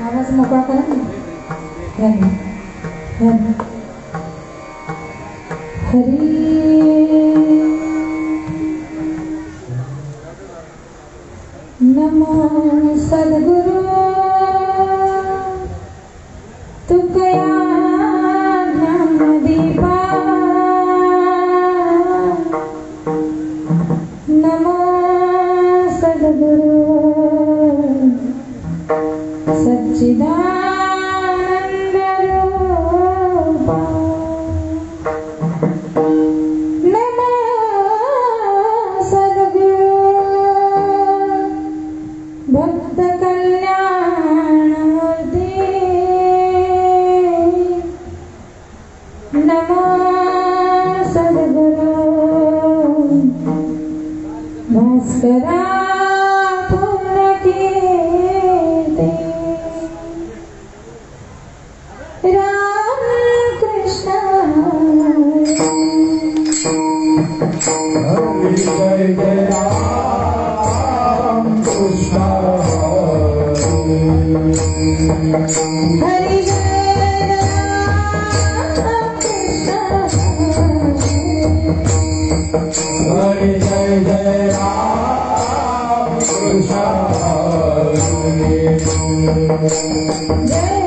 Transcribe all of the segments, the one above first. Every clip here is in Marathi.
आवाज मोकळा करा ना. हरी नमो सद्गुरु तुकया ज्ञानदीपा. नमो सद्गुरु सच्चिदानंद रूपा. नमो सद्गुरु भक्त कल्याणमूर्ति. नमो सद्गुरु भास्करा पूर्णकीर्ति. राम कृष्ण हरि जय जय राम कृष्ण हरि जय राम कृष्ण. हरि जय जय राम कृष्ण. जय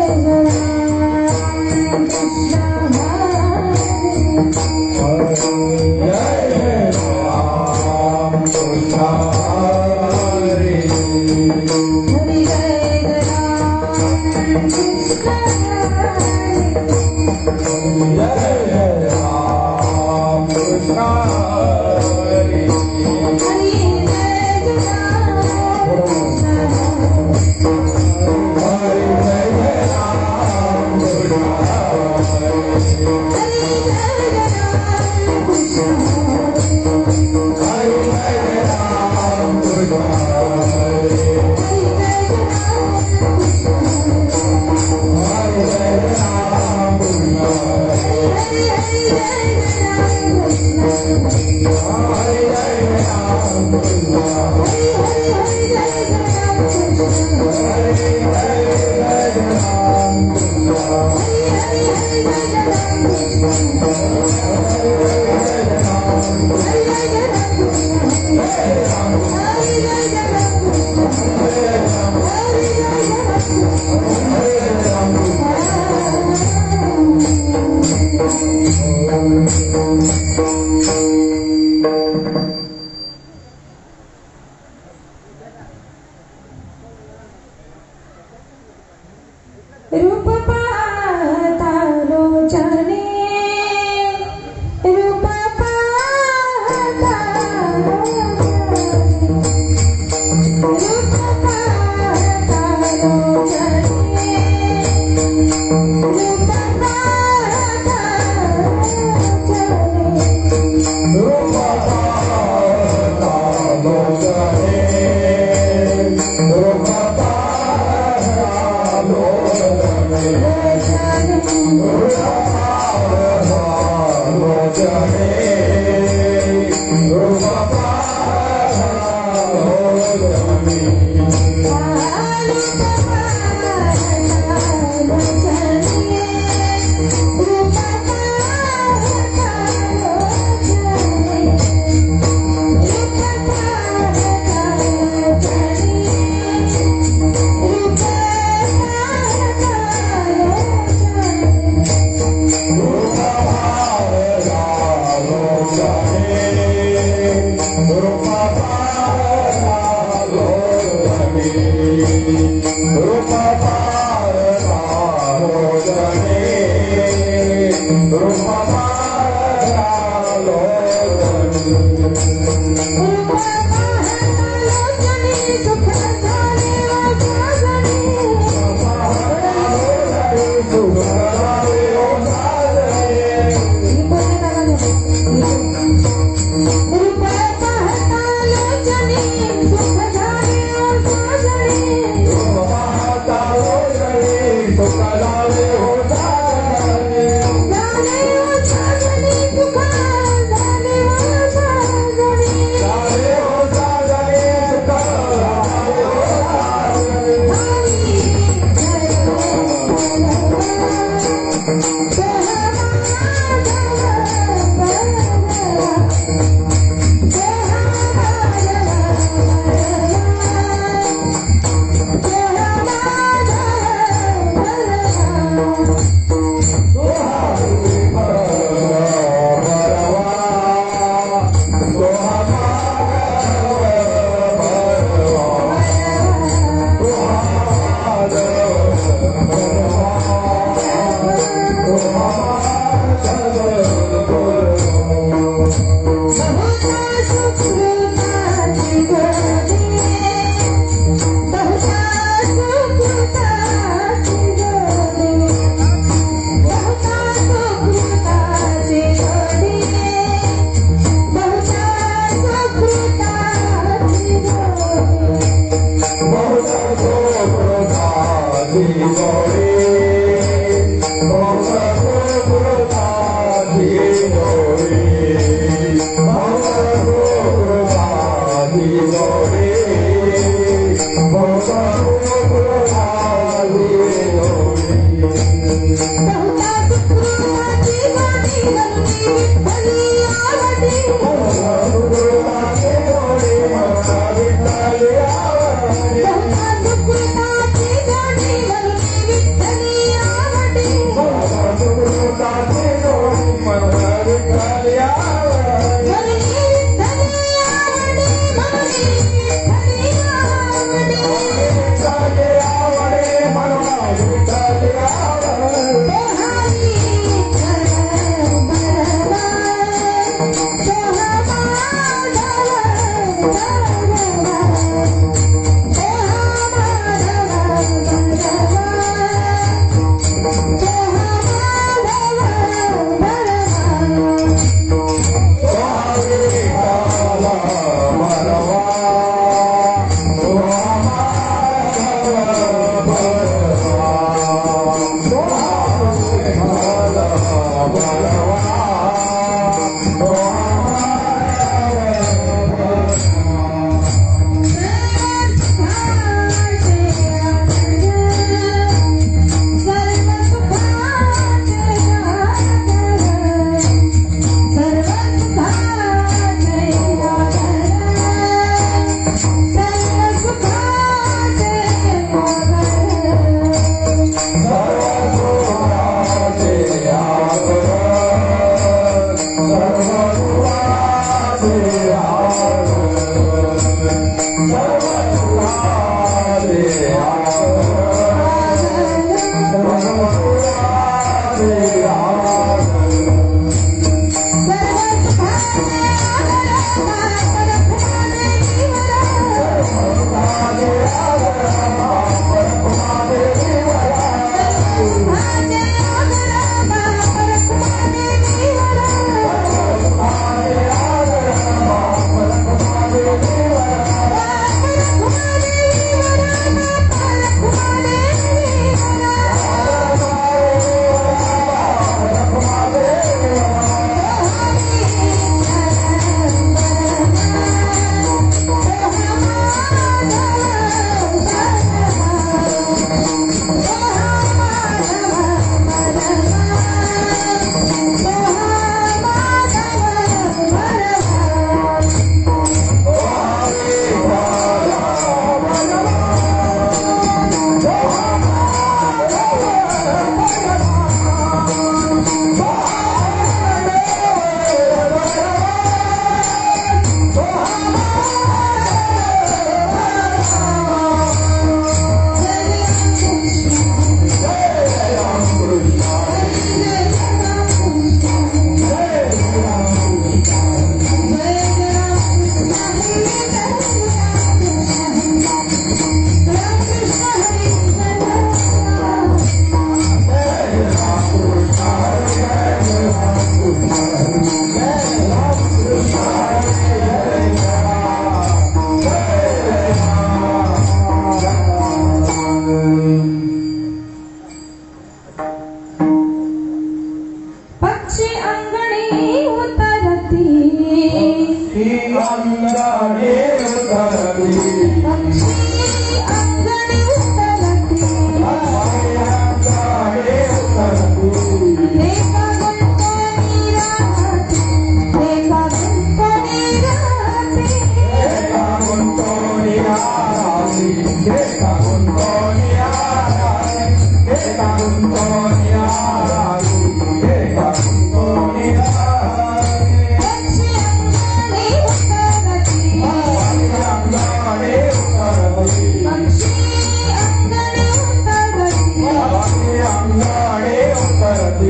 अंगणे उतरती पक्षी अंगणे उतरती अंगणे उतरती देखा गुंतवणी राहते देखा गुंतवणी राहते देखा गुंतवणी राहती देखा गुंतवणी राहती देखा गुंतवणी राहती देखा गुंतवणी राहती पक्षी अंगणे उतरती अंगणे उतरती पक्षी अंगणे उतरती अंगणे उतरती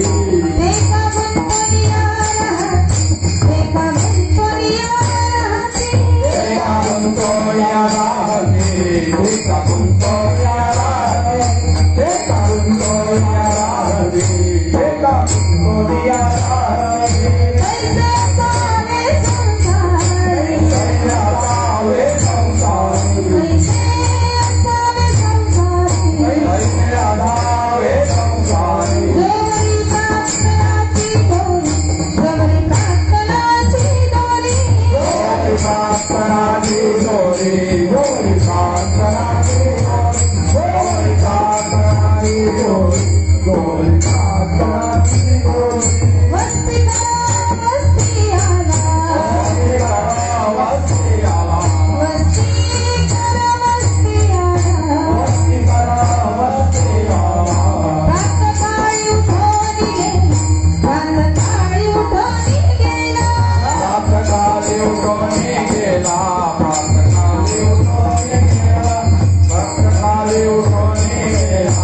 देखा गुंतवणी राहते देखा गुंतवणी राहते देखा गुंतवणी राहती देखा गुंतवणी राहती देखा गुंतवणी राहती देखा गुंतवणी राहती कैसे सारे संसार कैसे असावे संसारी कैसे असावे संसारी कैसे असावे संसारी जोवरी प्रार्थनाची दोरी जोवरी प्रार्थनाची दोरी गोरी प्रार्थनाची गोरी गोरी प्रार्थनाची गोरी प्रार्थनाची गोरी गोरी प्रार्थनाची गोरी वस्ती करा वस्ती आला वस्ती आला वस्ती करा वस्ती आला वस्ती करा वस्ती आला प्रातःकाळी उठून गेला प्रातःकाळी उठून गेला प्रातःकाळी उठून गेला प्रातःकाळी उठून गेला प्रातःकाळी उठून गेला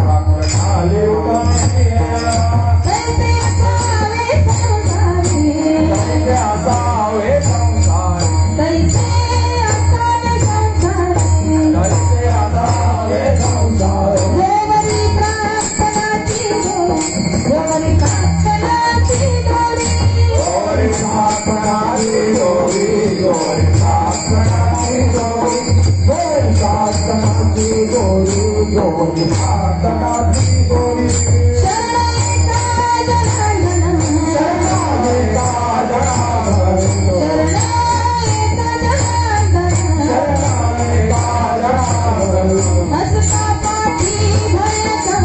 प्रातःकाळी उठून गेला कैसे असावे संसारी कैसे असावे संसारी कैसे असावे संसारी कैसे असावे संसारी जोवरी प्रार्थनाची दोरी जोवरी प्रार्थनाची दोरी गोरी प्रार्थनाची गोरी गोरी प्रार्थनाची गोरी गोरी प्रार्थनाची गोरी गोरी प्रार्थनाची गोरी शरणायका जनार्दन शरणागता जनार्दन शरणायका जनार्दन शरणागता जनार्दन हसता पाठी भयंकर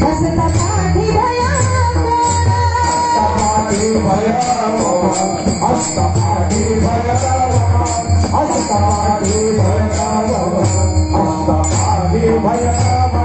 हसता पाठी भयंकर हस्तपाठी भयरावा हस्तपाठी भयरावा हस्तपाठी भयरावा हस्तपाठी भयरावा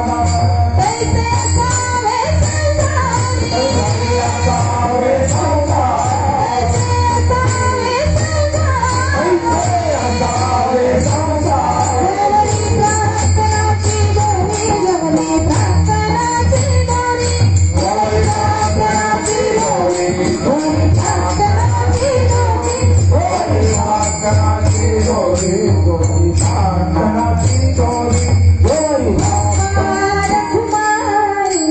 कैसे असावे संसारी कैसे असावे संसार कैसे असावे संसारी कैसे असावे संसार जोवरी प्रार्थनाची दोरी जोवरी प्रार्थनाची दोरी गोरी प्रार्थनाची गोरी जोवरी प्रार्थनाची दोरी गोरी प्रार्थनाची गोरी गोरी प्रार्थनाची गोरी गोरी कुमार कुमारी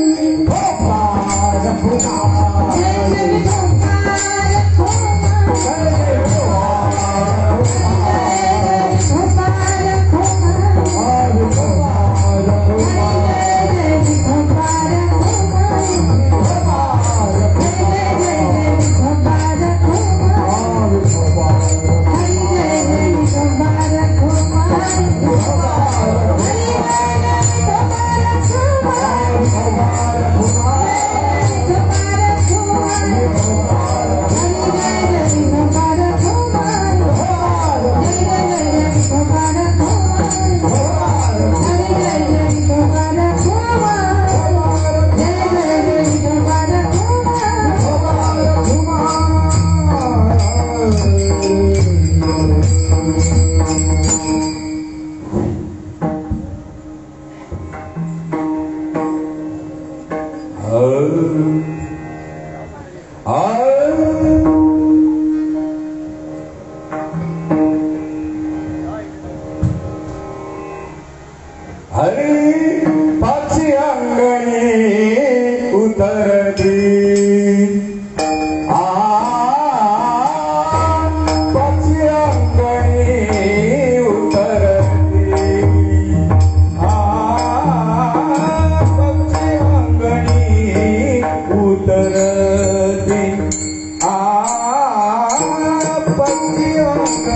गोपाल कुमार जय जय गोपाल कुमार जय जय गोपाल कुमार जय गोपाल कुमार गोपाल कुमार जय गोपाल कुमार गोपाल कुमार जय गोपाल कुमार Hare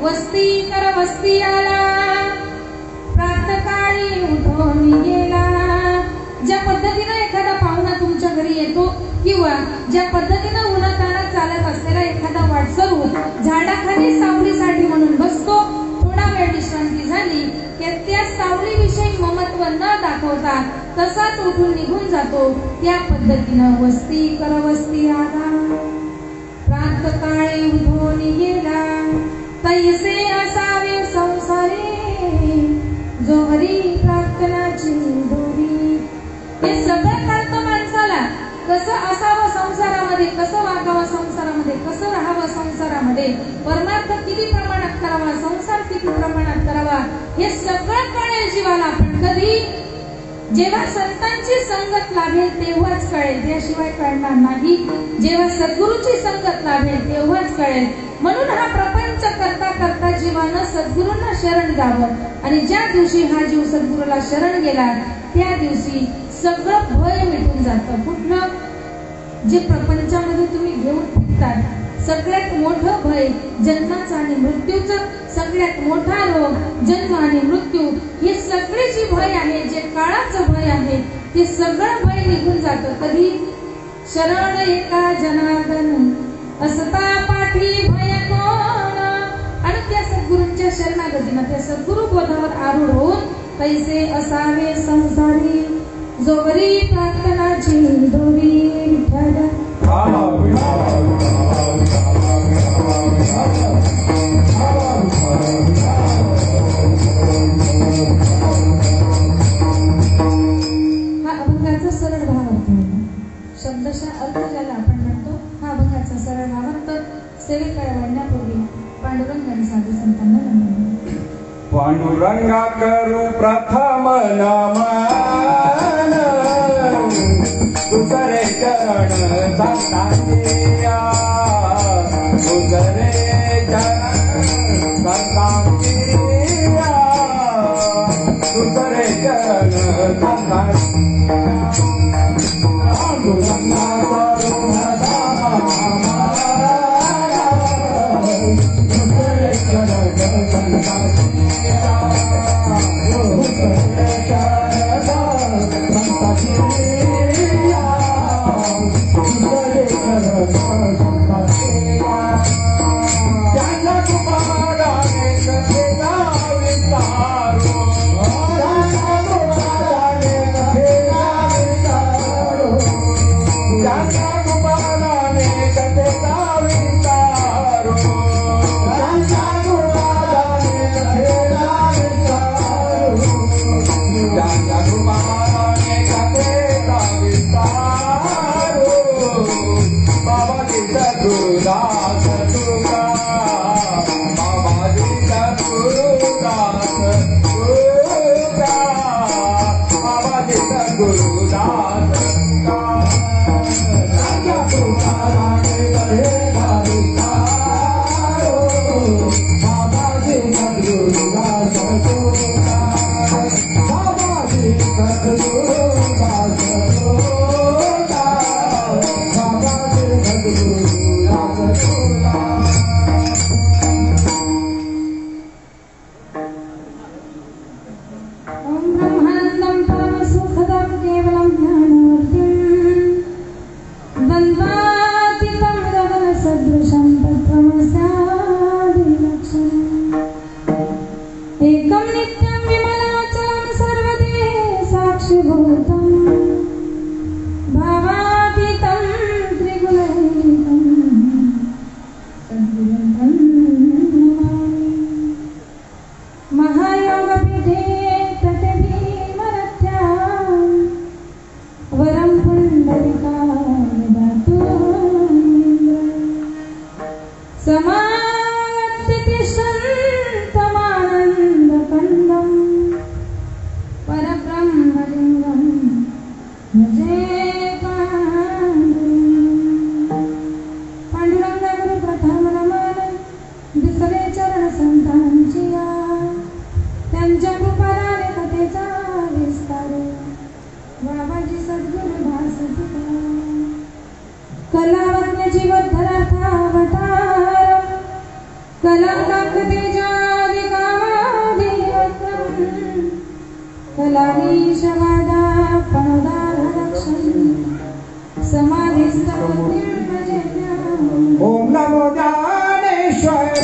वस्ती कर वस्ती आला प्रातकाळी काळी उठून गेला. ज्या पद्धतीनं एखादा पाहुणा तुमच्या घरी येतो किंवा ज्या पद्धतीनं उन्हातानात चालत असलेला एखादा वाटसरू झाडाखाली सावलीसाठी म्हणून बसतो, थोडा वेळ विश्रांती झाली की त्या सावलीविषयी ममत्व न दाखवता तसाच उठून निघून जातो, त्या पद्धतीनं वस्ती कर वस्ती आला. प्रातकाळी उठून गेला तैसे असावे संसारी, जो हरी प्रार्थनाची दोरी. हे सगळं कळतं माणसाला, कसं असावं संसारामध्ये, कसं वागावं संसारामध्ये, कसं राहावं संसारामध्ये, परमार्थ किती प्रमाणात करावा, संसार किती प्रमाणात करावा, हे सगळं कळेल जीवाला. पण कधी? जेव्हा संतांची संगत लाभेल तेव्हाच कळेल, त्याशिवाय कळणार नाही. जेव्हा सद्गुरूची संगत लाभेल तेव्हाच कळेल. म्हणून हा प्रपंच करता करता जीवानं सद्गुरूंना शरण जावं. आणि ज्या दिवशी हा जीव सद्गुरूला शरण गेला त्या दिवशी सगळं भय मिटून जातं. कुठलं? जे प्रपंचामध्ये तुम्ही घेऊन फिरतात, सगळ्यात मोठं भय जन्माचं आणि मृत्यूचं, सगळ्यात मोठा रोग जन्म आणि मृत्यू, हे सगळे जी भय आहे, जे काळाचं भय आहे, ते सगळं भय निघून जातं. कधी? शरण एका जनार्दन असता पाठी भय कोण. आणि त्या सद्गुरूंच्या शरणागतीनं, त्या सद्गुरु बोधावर आरूढ होऊन तैसे असावे संसारी, जोवरी प्रार्थनाची दोरी. विठ्ठल हा अभंगाचा सरळ भावार्थ आहे. शब्दशः अर्थ ज्याला आपण म्हणतो, हा अभंगाचा सरळ भावार्थ सेवेकडे वळण्यापूर्वी पांडुरंगाने साधू संतांना नमन. पांडुरंगा करू प्रथम नमन, तुझरे चरण संतांच्या, तुझरे चरण संतांच्या, तुझरे चरण संतांच्या. पांडुरंगा करू तुझरे चरण संतांच्या, ओम नमो ज्ञानेश्वराय ओम नमो ज्ञानेश्वराय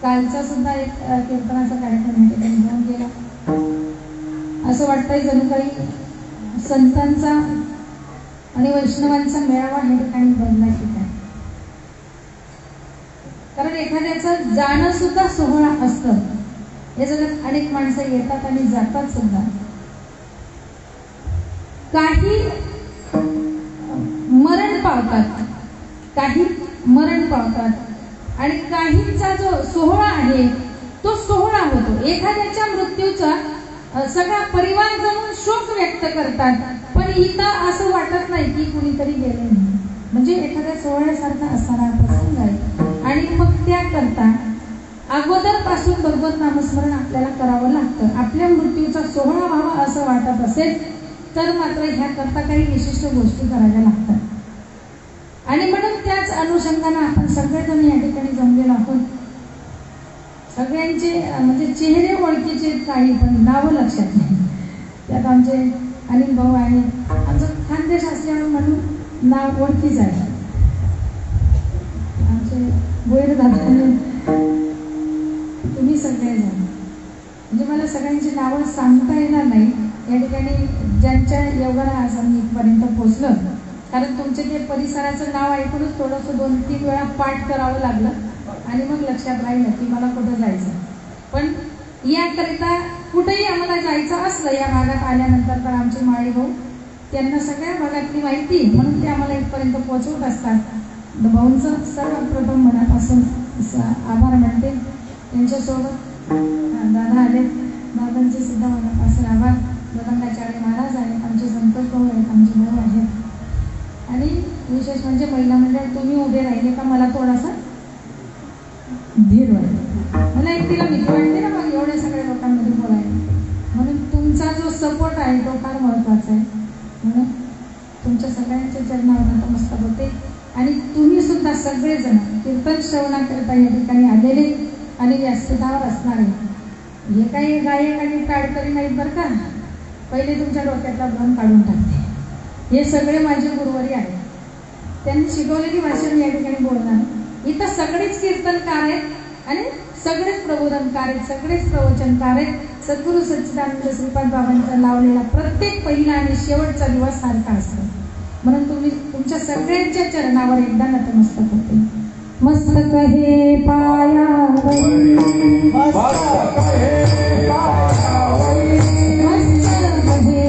कालचा सुद्धा एक कीर्तनाचा कार्यक्रम घेऊन गेला. असं वाटतंय जणू काही संतांचा आणि वैष्णवांचा मेळावा या ठिकाणी भरला ठिकाण. कारण एखाद्याचं जाणं सुद्धा सोहळा असतं. या जगात अनेक माणसं येतात आणि जातात सुद्धा. काही मरण पावतात, काही मरण पावतात आणि काहींचा जो सोहळा आहे तो सोहळा होतो. एखाद्याच्या मृत्यूचा सगळा परिवार जणून शोक व्यक्त करतात, पण इथं असं वाटत नाही की कुणीतरी गेले नाही. म्हणजे एखाद्या सोहळ्यासारखा असणारा प्रसंग आहे. आणि मग त्याकरता अगोदर पासून भगवत नामस्मरण आपल्याला करावं लागतं. आपल्या मृत्यूचा सोहळा व्हावा असं वाटत असेल तर मात्र ह्याकरता काही विशिष्ट गोष्टी कराव्या लागतात. आणि म्हणून त्याच अनुषंगाने आपण सगळेजण या ठिकाणी जमलेलो आहोत. सगळ्यांचे म्हणजे चेहरे ओळखीचे काही, पण नावं लक्षात नाही. त्यात आमचे अनिल भाऊ आहे, आमचं खानदेश असल्यामुळे म्हणून नाव ओळखीच आहे. आमचे गोयर दादा, तुम्ही सगळेजण, म्हणजे मला सगळ्यांची नावं सांगता येणार नाही. या ठिकाणी ज्यांच्या योगाने आज आम्ही इथपर्यंत पोहोचलो. कारण तुमचे ते परिसराचं नाव ऐकूनच थोडंसं 2-3 वेळा पाठ करावं लागलं आणि मग लक्षात राहिलं की मला कुठं जायचं. पण याकरिता कुठेही आम्हाला जायचं असलं या भागात आल्यानंतर तर आमचे माळी भाऊ त्यांना सगळ्या भागातली माहिती म्हणून ते आम्हाला इथपर्यंत पोहोचवत असतात। भाऊंचं सर्वप्रथम मनापासून आभार मानते। त्यांच्यासोबत दादा आले, दादांचे सुद्धा मनापासून आभार। ददंगाचार्य महाराज आहेत, आमचे संतोष भाऊ आहेत, आमचे भाऊ आहेत। आणि विशेष म्हणजे महिला मंडळ तुम्ही उभे राहिले का मला थोडासा धीर वाटतो। मला एकटीला भीती वाटते ना मग एवढ्या सगळ्या लोकांमध्ये बोलायला, म्हणून तुमचा जो सपोर्ट आहे तो फार महत्त्वाचा आहे। म्हणून तुमच्या सगळ्यांच्या चरणावर नतमस्तक होते। आणि तुम्ही सुद्धा सगळेजण कीर्तन श्रवणाकरता या ठिकाणी आलेले आणि व्यासपीठावर असणारे हे काही गायक आणि काळकरी नाहीत बरं का। पहिले तुमच्या डोक्यातला भ्रम काढून टाकते, हे सगळे माझे गुरुवारी आहेत, त्यांनी शिकवलेली भाषा मी या ठिकाणी बोलणार। इथं सगळेच कीर्तनकार आहेत आणि सगळेच प्रबोधनकार आहेत, सगळेच प्रवचनकार आहेत। सद्गुरू सच्चिदानंद श्रीपाद बाबांचा लावलेला प्रत्येक पहिला आणि शेवटचा दिवस सारखा असतो, म्हणून तुम्ही तुमच्या सगळ्यांच्या चरणावर एकदा नतमस्तक होते। मस्तक हे पायावरी, मस्तक हे पायावरी, मस्तक हे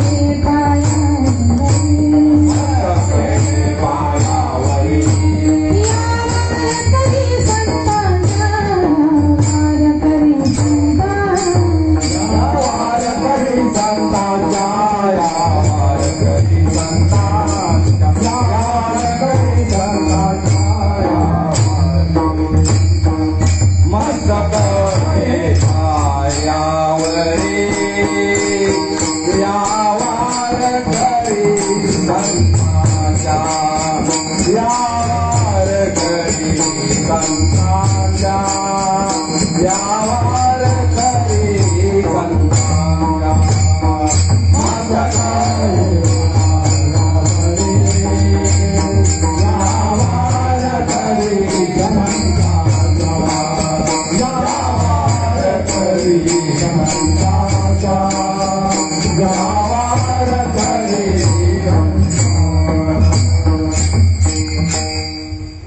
पायावरी, मस्तक हे पायावरी। या करी संतांचा वार करी संतांचा, वार करी संतांचा, वार करी संतांचा, वार करी संतांचा। मस्तक हे पायावरी, या वार करी संतांचा, या वार करी संतांचा, या वार करी संतांचा। मस्तक हे पायावरी, या वार करी संतांचा, या वार करी संतांचा, या वार करी संतांचा।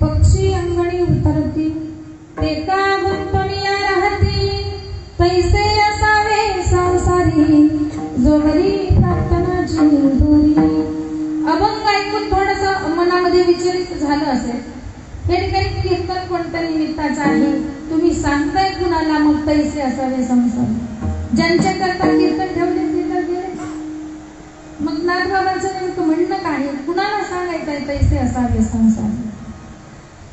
पक्षी अंगणी उतरती ते का गुंतुनिया राहती, तैसे असावे संसारी जोवरी प्रार्थनाची दोरी। अभंग ऐकून थोडंसं मनामध्ये विचलित झालं असेल। हे ठिकाणी कीर्तन कोणत्या निमित्ताचं आहे, तुम्ही सांगताय कुणाला मग तैसे असावे संसार। ज्यांच्याकरता कीर्तन ठेवले ते तर गेले, मग नाथबाबांचं नेमकं म्हणणं काय, कुणाला सांगायचंय तैसे असावे संसार।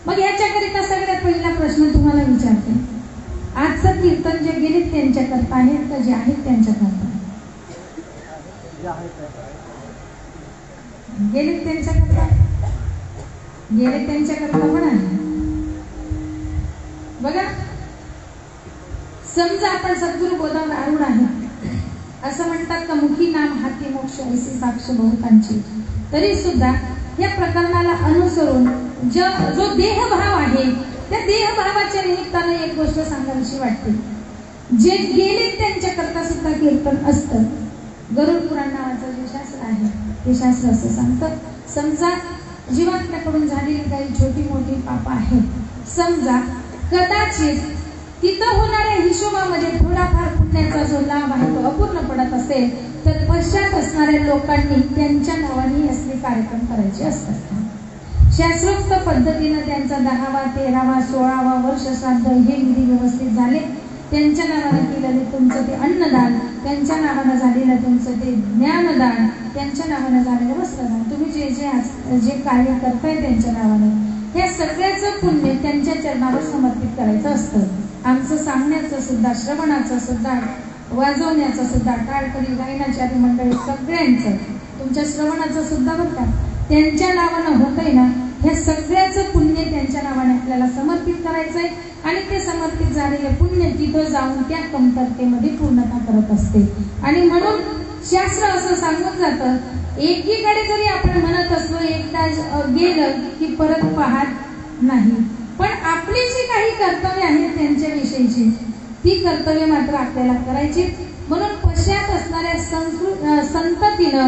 मग याच्याकरिता सगळ्यात पहिला प्रश्न तुम्हाला विचारते, आजचं कीर्तन जे गेलेत त्यांच्याकरता आहेत का जे आहेत त्यांच्याकरता? गेलेत त्यांच्याकरता, गेले त्यांच्याकरता पण आहे बघा। समजा आपण सद्गुरु बोधावर आरूढ आहे असं म्हणतात का, मुखी नाम हाती मोक्ष ऐसी साक्ष बहुतांची, तरी सुद्धा या प्रकरणाला अनुसरून जो देहभाव आहे त्या देहभावाच्या निमित्तानं एक गोष्ट सांगावीशी वाटते, जे गेले त्यांच्याकरता सुद्धा कीर्तन असतं। गरुड पुराण नावाचं जे शास्त्र आहे ते शास्त्र असं सांगतं, समजा जीवात्म्याकडून झालेली काही छोटी मोठी पाप आहेत, समजा कदाचित तिथं होणाऱ्या हिशोबामध्ये थोडाफार पुण्याचा जो लाभ आहे तो अपूर्ण पडत असेल तर पश्चात असणाऱ्या लोकांनी त्यांच्या नावाने असले कार्यक्रम करायचे असतात। शास्त्रोक्त पद्धतीनं त्यांचा 10वा 13वा 16वा वर्ष श्राद्ध हे विधी व्यवस्थित झाले, त्यांच्या नावानं केलेले तुमचं ते अन्नदान, त्यांच्या नावानं झालेलं तुमचं ते ज्ञानदान, त्यांच्या नावानं झालेलं वस्त्रदान, तुम्ही जे कार्य करताय त्यांच्या नावानं, या सगळ्याचं पुण्य त्यांच्या चरणावर समर्पित करायचं असतं। आमचं सांगण्याचं सुद्धा, श्रवणाचं सुद्धा, वाजवण्याचं सुद्धा, टाळकरी गायनाची आदी मंडळी सगळ्यांचं, तुमच्या श्रवणाचं सुद्धा बरं का त्यांच्या नावानं होतंय ना, हे सगळ्याचं पुण्य त्यांच्या नावाने आपल्याला समर्पित करायचंय आणि ते समर्पित झालेले पुण्य तिथं जाऊन त्या कमतरतेमध्ये पूर्णता करत असते। आणि म्हणून शास्त्र असं सांगून जातं, एकीकडे जरी आपण म्हणत असलो एकदा गेलं की परत पाहत नाही, पण आपली जी काही कर्तव्य आहेत त्यांच्याविषयीची ती कर्तव्य मात्र आपल्याला करायची। म्हणून पश्चात असणाऱ्या संततीनं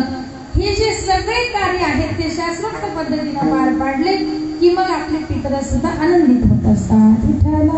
हे जे सगळे कार्य आहेत ते शास्त्रोक्त पद्धतीनं पार पाडले की मग आपले पितर सुद्धा आनंदित होत असतात। विठ्ठल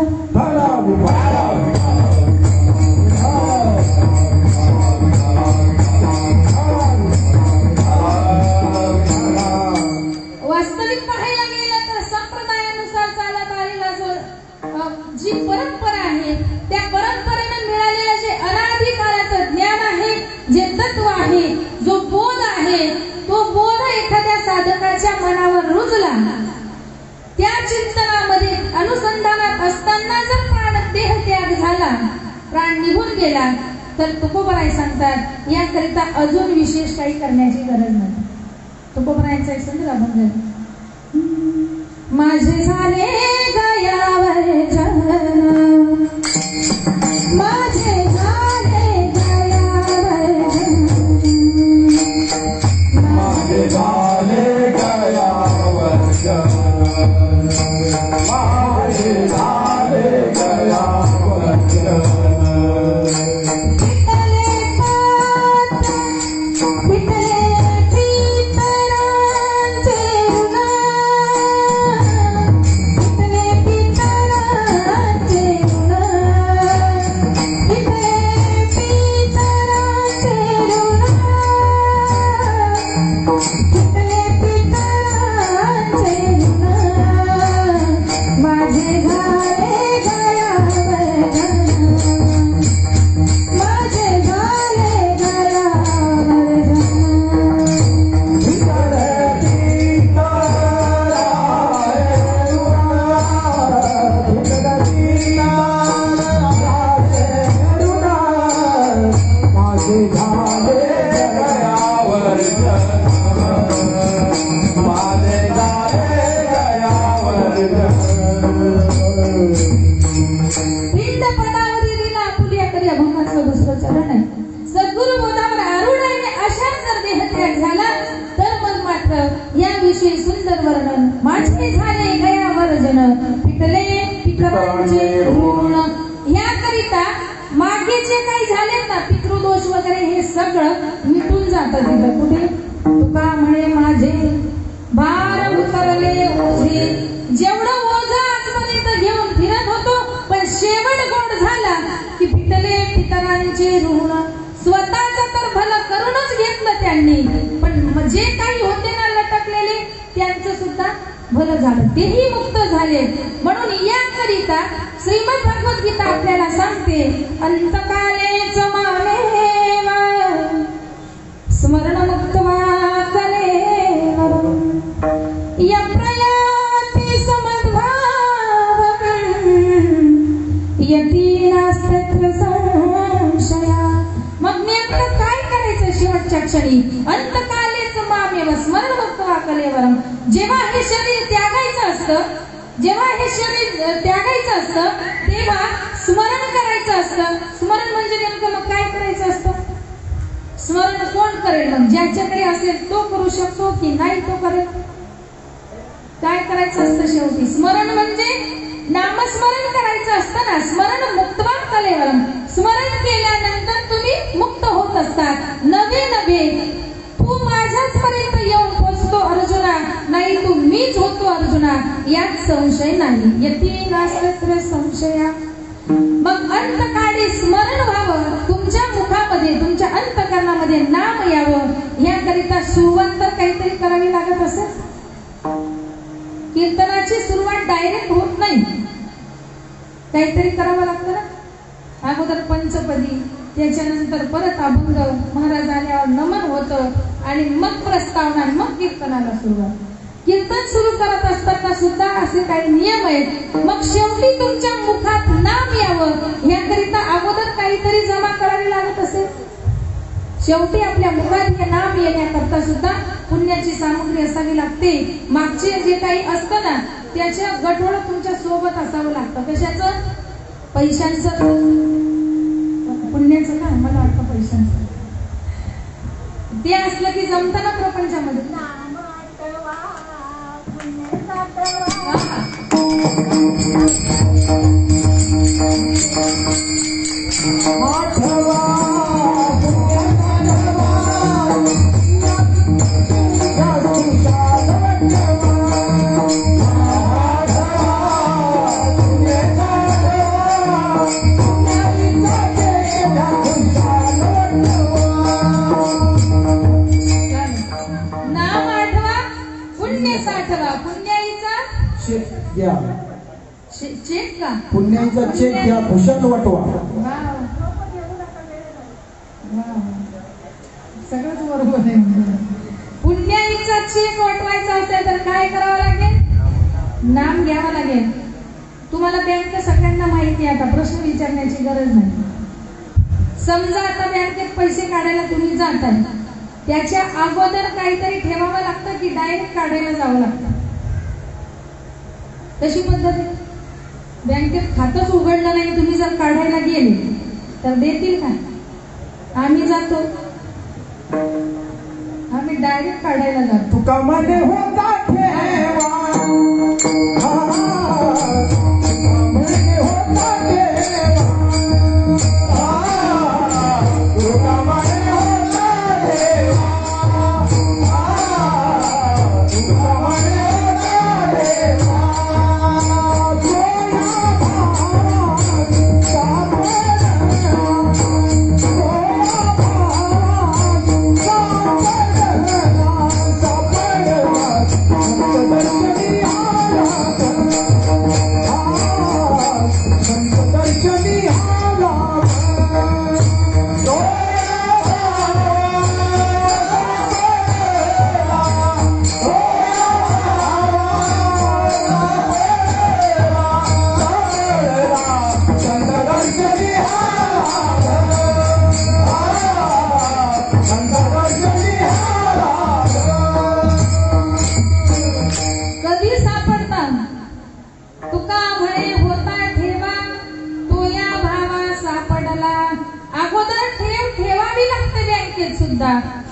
जी परंपरा आहे त्या परंपरेने मिळालेलं जे अनादी काळाचं ज्ञान आहे, जे तत्व आहे, जो बोध आहे, तो बोध एखाद्या साधकाच्या मनावर रुजला, त्या चिंतनामध्ये अनुसंधानात असताना जर देह त्याग झाला, प्राण निघून गेला, तर तुकोबराय सांगतात याकरिता अजून विशेष काही करण्याची गरज नाही. तुकोबरायांचा एक संदेश अभंग, माझे झाले गयावर जन, माझे झाले गयावर जन, माझे झाले गयावर जन, माझे झाले गयावर जन. सुंदर वर्णन, माझे झाले गयावर जन, पिटले पितरांचे ऋण. याकरिता मागे जे काही झालेत ना पितृदोष वगैरे, हे सगळं मिटून जातं तिथं. कुठे तुका म्हणे माझे भार उतरले ओझे, जेवढं ओझं आजपर्यंत घेऊन फिरत होतो, पण शेवट गोड झाला की पिटले पितरांचे ऋण. स्वतःच तर भलं करूनच घेतलं त्यांनी, पण जे काही होते ना लटकलेले, त्यांचं सुद्धा भलं झालं, तेही मुक्त झाले. म्हणून याकरिता श्रीमद भगवत गीता आपल्याला सांगते, अंतकालेच मामेव स्मरण मुक्त्वा कलेवरं यप्रयाति समद्भावं यती नास्त्यत्र संशया. मग नेमकं काय करायचं शेवटच्या क्षणी? अंतकालेच मामेव स्मरण मुक्त्वा कलेवरं. जेव्हा हे शरीर त्यागायचं असतं, जेव्हा हे शरीर त्यागायचं असतं, तेव्हा स्मरण करायचं असतं. स्मरण म्हणजे नेमकं मग काय करायचं असतं? स्मरण कोण करेल? मग ज्याच्याकडे असेल तो करू शकतो की नाही तो करेल? काय करायचं असतं शेवटी? स्मरण म्हणजे नामस्मरण करायचं असतं ना. स्मरण मुक्त्वा कलेवरं, स्मरण केल्यानंतर तुम्ही मुक्त होत असतात. नवे नवे तू माझ्याच पर्यंत येऊन पोचतो अर्जुना, नाही तू मीच होतो अर्जुना, यात संशय नाही. यती नास्त्यत्र संशया. मग अंतकाळी स्मरण व्हावं, तुमच्या मुखामध्ये तुमच्या अंतकरणामध्ये नाम यावं, याकरिता सुरुवात तर काहीतरी करावी लागत असेल. कीर्तनाची सुरुवात डायरेक्ट होत नाही, काहीतरी करावं लागतं ना. अगोदर पंचपदी, त्याच्यानंतर परत अभंग, महाराज आल्यावर नमन होतं आणि मग प्रस्तावना, मग कीर्तनाला सुरुवात. कीर्तन सुरू करत असताना सुद्धा असे काही नियम आहेत. मग शेवटी तुमच्या मुखात नाम यावं, याकरिता अगोदर काहीतरी जमा करावी लागत असेल. शेवटी आपल्या मुखात हे नाम येण्याकरता सुद्धा पुण्याची सामग्री असावी लागते. मागचे जे काही असतं ना त्याच्या गठोडं तुमच्या सोबत असावं लागतं. कशाचं? पैशांचं, पुण्याचं का? मला वाटतं पैशांचं. ते असलं की जमतं ना प्रपंचामध्ये. नाम आठवा, पुण्य साठवा. पुण्य पुण्याचा चेक घ्या, खुशाल वाटवा. वाव. वाव. सगळंच बरोबर आहे. पुण्याईचा चेक वाटवायचा असेल तर काय करावं लागेल? नाम घ्यावं लागेल. तुम्हाला बँक सगळ्यांना माहिती आहे, आता प्रश्न विचारण्याची गरज नाही. समजा आता बँकेत पैसे काढायला तुम्ही जाताय, त्याच्या अगोदर काहीतरी ठेवावं लागतं की डायरेक्ट काढायला जावं लागतं? तशी पद्धत आहे. बँकेत खातंच उघडलं नाही, तुम्ही जर काढायला गेले तर देतील का? आम्ही जातो, आम्ही डायरेक्ट काढायला जातो. तुका मध्ये होता ठेवा,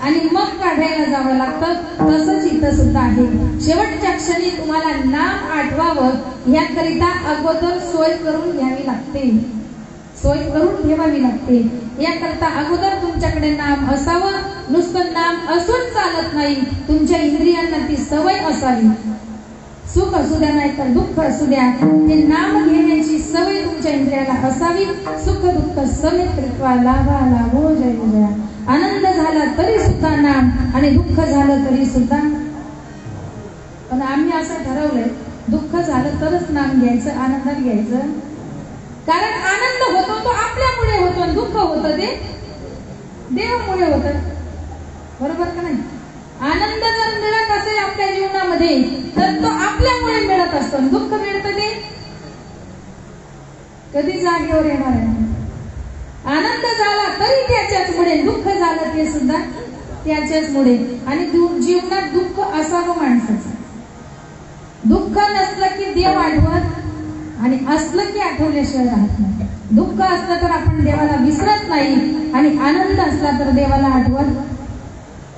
आणि मग काढायला जावं लागतं. तसंच इथं सुद्धा आहे. शेवटच्या क्षणी तुम्हाला नाम आठवावं याकरिता अगोदर सोय करून घ्यावी लागते, सोय करून ठेवावी लागते. याकरता अगोदर तुमच्याकडे नाम असावं. नुसतं नाम असून चालत नाही, तुमच्या इंद्रियांना ती सवय असावी. सुख असू द्या नाही तर दुःख असू द्या, ते नाम घेण्याची सवय तुमच्या इंद्रियाला असावी. सुख दुःख समेत कृत्वा लाभा लाभो जय जया. आनंद झाला तरी सुद्धा नाम आणि दुःख झालं तरी सुद्धा. पण आम्ही असं ठरवलंय, दुःख झालं तरच नाम घ्यायचं, आनंदात घ्यायचं. कारण आनंद होतो तो आपल्यामुळे होतो आणि दुःख होतं ते देवामुळे होतं. बरोबर का नाही? आनंद जर मिळत असेल आपल्या जीवनामध्ये तर तो आपल्यामुळे मिळत असतो. दुःख मिळतं ते कधी जागेवर येणार आहे. आनंद झाला तरी त्याच्याच मुळे, दुःख झालं ते सुद्धा त्याच्याच मुळे. आणि जीवनात दुःख असावं माणसाचं. दुःख नसलं की देव आठवत आणि असलं की आठवल्याशिवाय राहत नाही. दुःख असलं तर आपण देवाला विसरत नाही आणि आनंद असला तर देवाला आठवत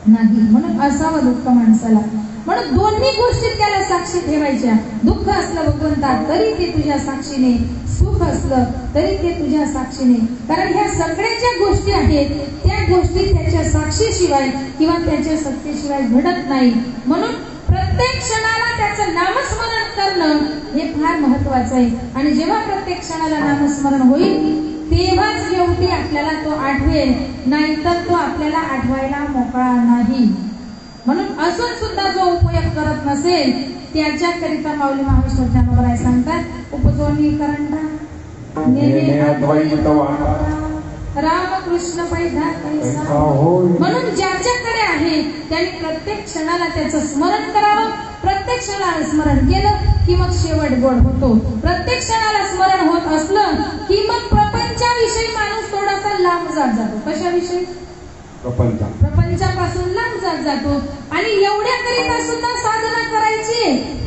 नाही. म्हणून असावं दुःख माणसाला. म्हणून दोन्ही गोष्टीत त्याला साक्षी ठेवायच्या. दुःख असलं भगवंता तरी ते तुझ्या साक्षीने, सुख असलं तरी ते तुझ्या साक्षीने. कारण ह्या सगळ्या ज्या गोष्टी आहेत त्या गोष्टी त्याच्या साक्षीशिवाय किंवा त्याच्या सत्तेशिवाय घडत नाही. म्हणून प्रत्येक क्षणाला त्याचं नामस्मरण करणं हे फार महत्वाचं आहे. आणि जेव्हा प्रत्येक क्षणाला नामस्मरण होईल तेव्हाच शेवटी आपल्याला तो आठवेल, नाहीतर तो आपल्याला आठवायला मोकळा नाही. म्हणून असून सुद्धा जो उपयोग करत नसेल त्याच्याकरिता माऊली महाराष्ट्र ज्ञानोबराय सांगतात, उपजोनी करंडा रामकृष्ण पैधा कैसा. म्हणून ज्याच्याकडे आहे त्याने प्रत्येक क्षणाला त्याचं स्मरण करावं. प्रत्येक क्षणाला स्मरण केलं की मग शेवट गोड होतो. प्रत्येक क्षणाला स्मरण होत असलं की मग प्रपंचाविषयी माणूस थोडासा लांब जात जातो. कशाविषयी? प्रपंचापासून लांब जात जातो. आणि एवढ्याकरिता सुद्धा साधना करायची.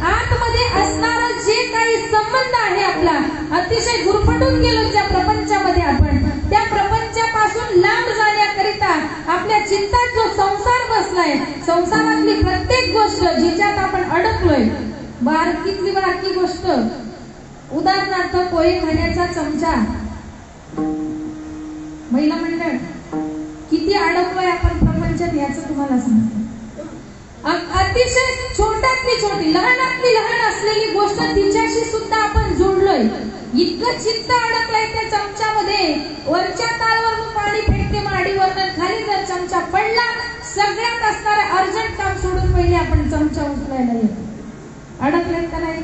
आतमध्ये असणारा जे काही संबंध आहे आपला अतिशय गुरफटून गेलो त्या प्रपंचामध्ये, आपण त्या प्रपंचापासून लांब जाण्याकरिता आपल्या चित्तात जो संसार बसलाय, संसारातली प्रत्येक गोष्ट जिच्यात आपण अडकलोय, बारकीतली बारकी गोष्ट, उदाहरणार्थ पोहे खाण्याचा चमचा, महिला मंडळ किती अडकलोय आपण प्रपंचात याचं तुम्हाला सांगतो. अतिशय छोट्यातली छोटी, लहानातली लहान असलेली गोष्ट तिच्याशी सुद्धा आपण जोडलोय. इतकं चित्त अडकलंय त्या चमच्यामध्ये. वरच्या तारवरून पाणी फेकते माडीवर, खाली जर चमचा पडला सगळ्यात असणारं अर्जंट काम सोडून पहिले आपण चमचा उचलायला येतो. अडकलेत का नाही?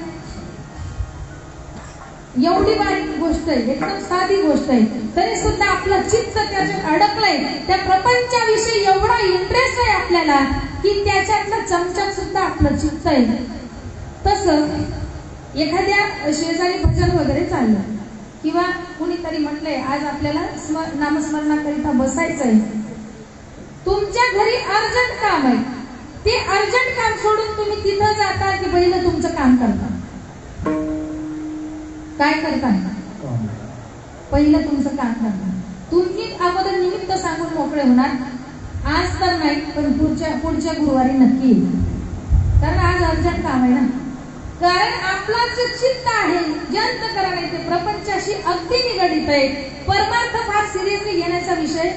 एवढी बारीक गोष्ट आहे, एकदम साधी गोष्ट आहे, तरी सुद्धा आपलं चित्त त्याच्यात अडकलंय. त्या प्रपंचाविषयी एवढा इंटरेस्ट आहे आपल्याला की त्याच्यातलं चमच्यात सुद्धा आपलं चित्त आहे. तसं एखाद्या शेजारी भजन वगैरे चाललं किंवा कुणीतरी म्हटलंय आज आपल्याला नामस्मरणाकरिता बसायचंय, तुमच्या घरी अर्जंट काम आहे, ते अर्जंट काम सोडून तुम्ही तिथं जाता की पहिलं तुमचं काम करता? काय करता? पहिलं तुमचं काम करता. तुम्ही अगोदर निमित्त सांगून मोकळे होणार, आज तर नाही पण पुढच्या गुरुवारी नक्की येईल, कारण आज अर्जंट काम आहे ना. कारण आपला जे चित्त आहे जे अंतःकरण आहे ते प्रपंचाशी अगदी निगडित आहे. परमार्थ फार सिरियसली घेण्याचा विषय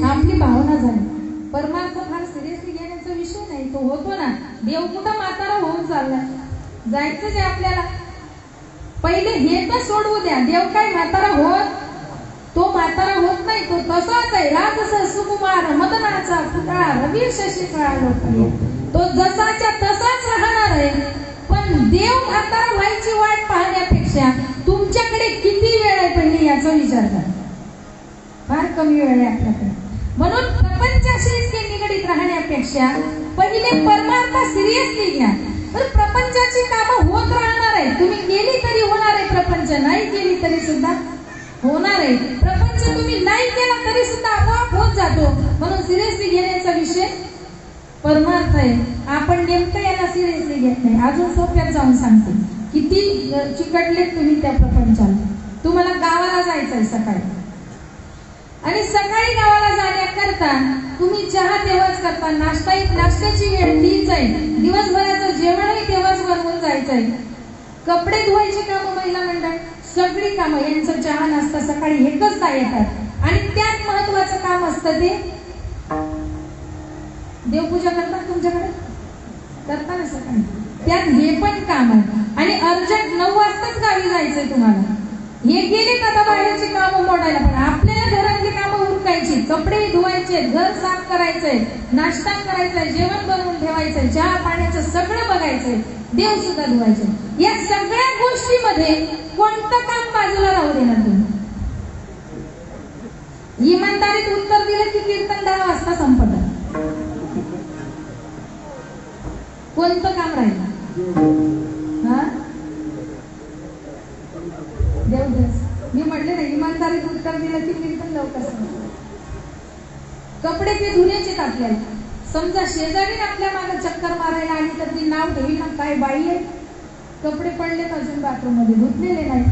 आपली भावना झाली. परमार्थ फार सिरियसली घेण्याचा विषय नाही, तो होतो ना. देव कुठं म्हातारा होऊन चाललाय, जायचंच आहे आपल्याला. पहिले हे तर सोडवू द्या. देव काय म्हातारा होत? तो म्हातारा होत नाही, तो तसाच आहे. राजस सुकुमार मदनाचा पुतळा रवी शशी कळा, तो जसाच्या तसाच राहणार आहे. पण देव म्हातारा व्हायची वाट पाहण्यापेक्षा तुमच्याकडे किती वेळ आहे पहिले याचा विचार करा. फार कमी वेळ आहे आपल्याकडे. म्हणून प्रपंचाशी इतके निगडीत राहण्यापेक्षा पहिले परमार्थ सिरियसली घ्या. तर प्रपंचाची कामं होत राहणार आहे, तुम्ही केली तरी होणार आहे, प्रपंच नाही केली तरी सुद्धा होणार आहे. प्रपंच तुम्ही नाही केला तरी सुद्धा आपोआप होत जातो. म्हणून सिरियसली घेण्याचा विषय परमार्थ आहे. आपण नेमकं याला सिरियसली घेत नाही. अजून सोप्यात जाऊन सांगते, किती चिकटले तुम्ही त्या प्रपंचाला. तुम्हाला गावाला जायचंय सकाळी, आणि सकाळी गावाला जाण्याकरता तुम्ही चहा तेव्हाच करता, नाश्त्याची वेळ तीच आहे, दिवसभराचं जेवणही तेव्हाच बनवून जायचंय. कपडे धुवायची कामं महिला मंडळ, सगळी कामं यांचं चहा नाश्ता सकाळी एकचदा येतात. आणि त्यात महत्वाचं काम असतं ते देवपूजा करतात. तुमच्याकडे करता ना सकाळी, त्यात हे पण काम आहे. आणि अर्जंट 9 वाजताच गावी जायचंय तुम्हाला. हे गेलेत आता बाहेरची कामं मोडायला, पण आपल्याला घरातली कामं उरकायची, कपडे धुवायचे, घर साफ करायचंय, नाश्ता करायचाय, जेवण बनवून ठेवायचंय, चहा पाण्याचं सगळं बघायचंय, देव सुद्धा धुवायचे. या सगळ्या गोष्टीमध्ये कोणतं काम बाजूला राहू देणार तुम्ही? इमानदारीत उत्तर दिलं की कीर्तन 10 वाजता संपत. कोणतं काम राहिलं? देवदास मी म्हटले ना, इमानदारीत उत्तर दिलं की कीर्तन लवकर संपत. कपडे ते धुण्याचेच आपल्याला. समजा शेजारी आपल्या मागे चक्कर मारायला आली तर ती नाव ठेवी ना, काय बाई आहे, कपडे पडलेत अजून बाथरूम मध्ये धुतलेले नाही.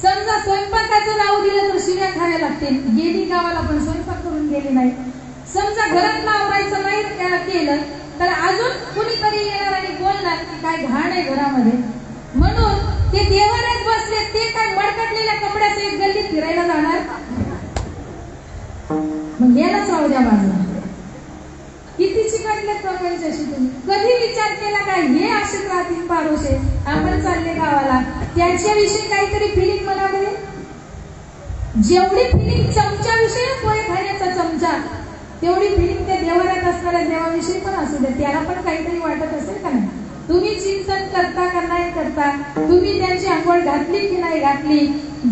समजा स्वयंपाकाचं नाव दिलं तर शिव्या खायला लागते, गेली गावाला पण स्वयंपाक करून गेली नाही. समजा घरात आवरायचं नाही केलं तर अजून कुणीतरी येणार आणि बोलणार की काय घाण आहे घरामध्ये. म्हणून ते देवाऱ्यात बसले, ते काय मडकटलेल्या कपड्याचं एक गल्लीत फिरायला जाणार, मग यालाच राहू द्या बाजूला. किती चिकटले प्रपंचाशी तुम्ही. कधी विचार केला काय हे असेच राहतील पारोशे, आपण चालले गावाला, त्यांच्याविषयी काहीतरी फिलिंग मनामध्ये. जेवढी फिलिंग चमच्याविषयी पोहे खाण्याचा चमचा, तेवढी फिलिंग त्या देवाऱ्यात असणाऱ्या देवाविषयी पण असू दे, त्याला पण काहीतरी वाटत असेल का नाही. तुम्ही चिंतन करता का नाही करता, तुम्ही त्यांची आंघोळ घातली की नाही घातली,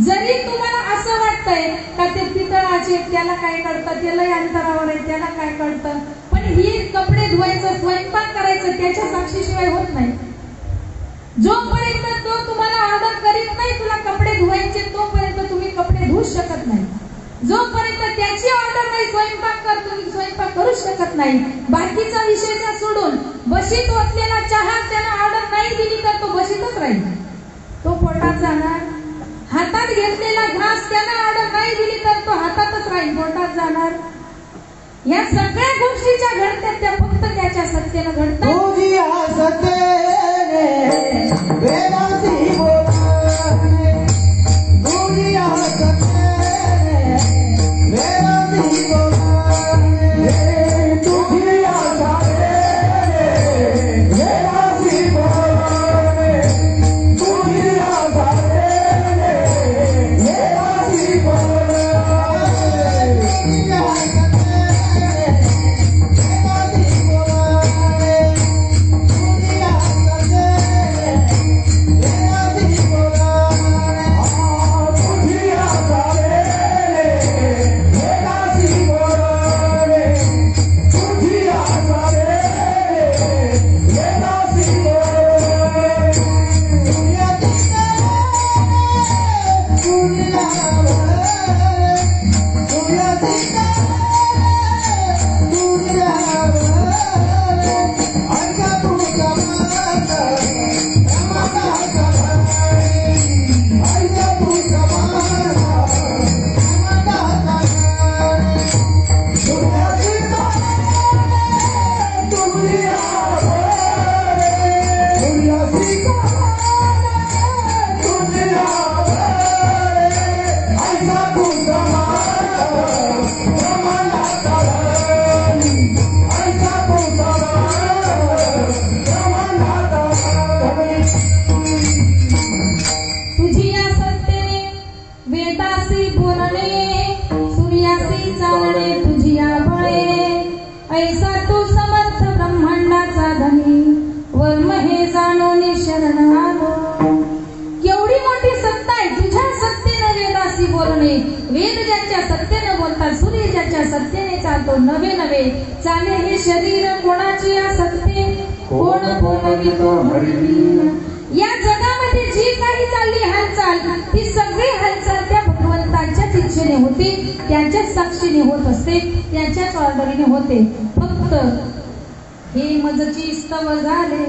जरी तुम्हाला असं वाटतंय का ते पितळाचे त्याला काय कळतं, त्यालाही अंतरावर आहे त्याला काय कळतं, पण ही कपडे धुवायचं स्वयंपाक करायचं त्याच्या साक्षीशिवाय होत नाही. जोपर्यंत तो तुम्हाला ऑर्डर करीत नाही तुला कपडे धुवायचे, तोपर्यंत तुम्ही कपडे धुवूच शकत नाही. जोपर्यंत त्याची ऑर्डर नाही स्वयंपाक कर, तुम्ही स्वयंपाक करू शकत नाही. बाकीचा विषय सोडून बशीत ओतलेला चहा त्याला ऑर्डर नाही दिली तर तो बशीतच राहील, तो पोटात जाणार. हातात घेतलेला घास त्याला ऑर्डर नाही दिली तर तो हातातच राहील, पोटात जाणार. या सगळ्या गोष्टीच्या घडतात त्या फक्त त्याच्या सत्तेनं घडतात. ऐसा तू समर्थ ब्रह्मांडाचा धनी वर्म हे जाणून शरण आलो. केवढी मोठी सत्ता आहे तुझ्या सत्तेने वेदासी बोलणे. वेद ज्याच्या सत्तेने बोलतात, सूर्य ज्याच्या सत्तेने चालतो. नवे नवे चाले हे शरीर कोणाची सत्ते, कोण बोलवितो हरी. या जगामध्ये जी काही चालली हालचाल, ती सगळी हालचाल त्या भगवंताच्याच इच्छेने होते, त्याच्याच साक्षीने होत असते, त्याच्याच ऑर्डरीने होते. फक्त हे मजची स्तव झाले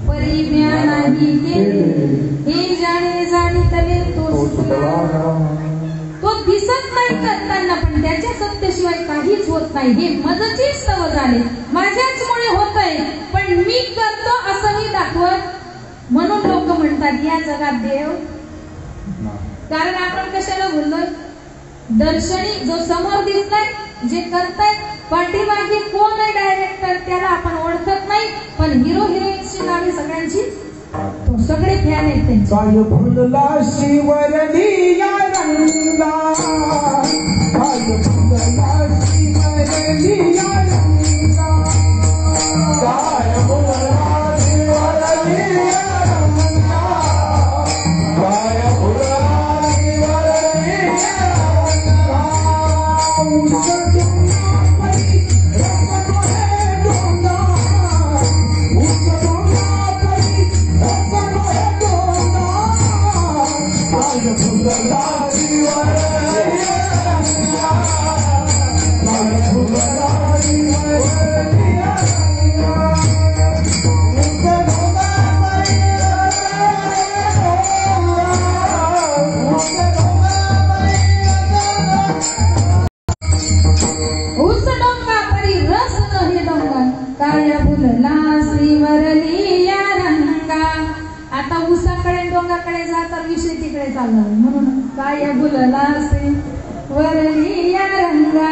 परी म्या नाही केले, हे जाणे जाणितले तो तो दिसत नाही करताना, पण त्याच्या सत्तेशिवाय काहीच होत नाही. हे मजची स्तव झाले, माझ्याच मुळे होत आहे, पण मी करतो असं मी दाखवत. म्हणून लोक म्हणतात या जगात देव. कारण आपण कशाला बोललोय? दर्शनी जो समोर दिसलाय, जे करताय, पाठीमागे कोण आहे डायरेक्टर त्याला आपण ओळखत नाही, पण हिरो हिरोईनची नावे सगळ्यांची, तो सगळे फॅन आहेत त्यांचे. काय फुलला शिवरली या रंगा, काय फुलला शिवरली या रंगा, काय फुलला शिवरली या रंगा, काय फुलला शिवरली या रंगा. म्हणून काय भुलला से वरली या रंगा.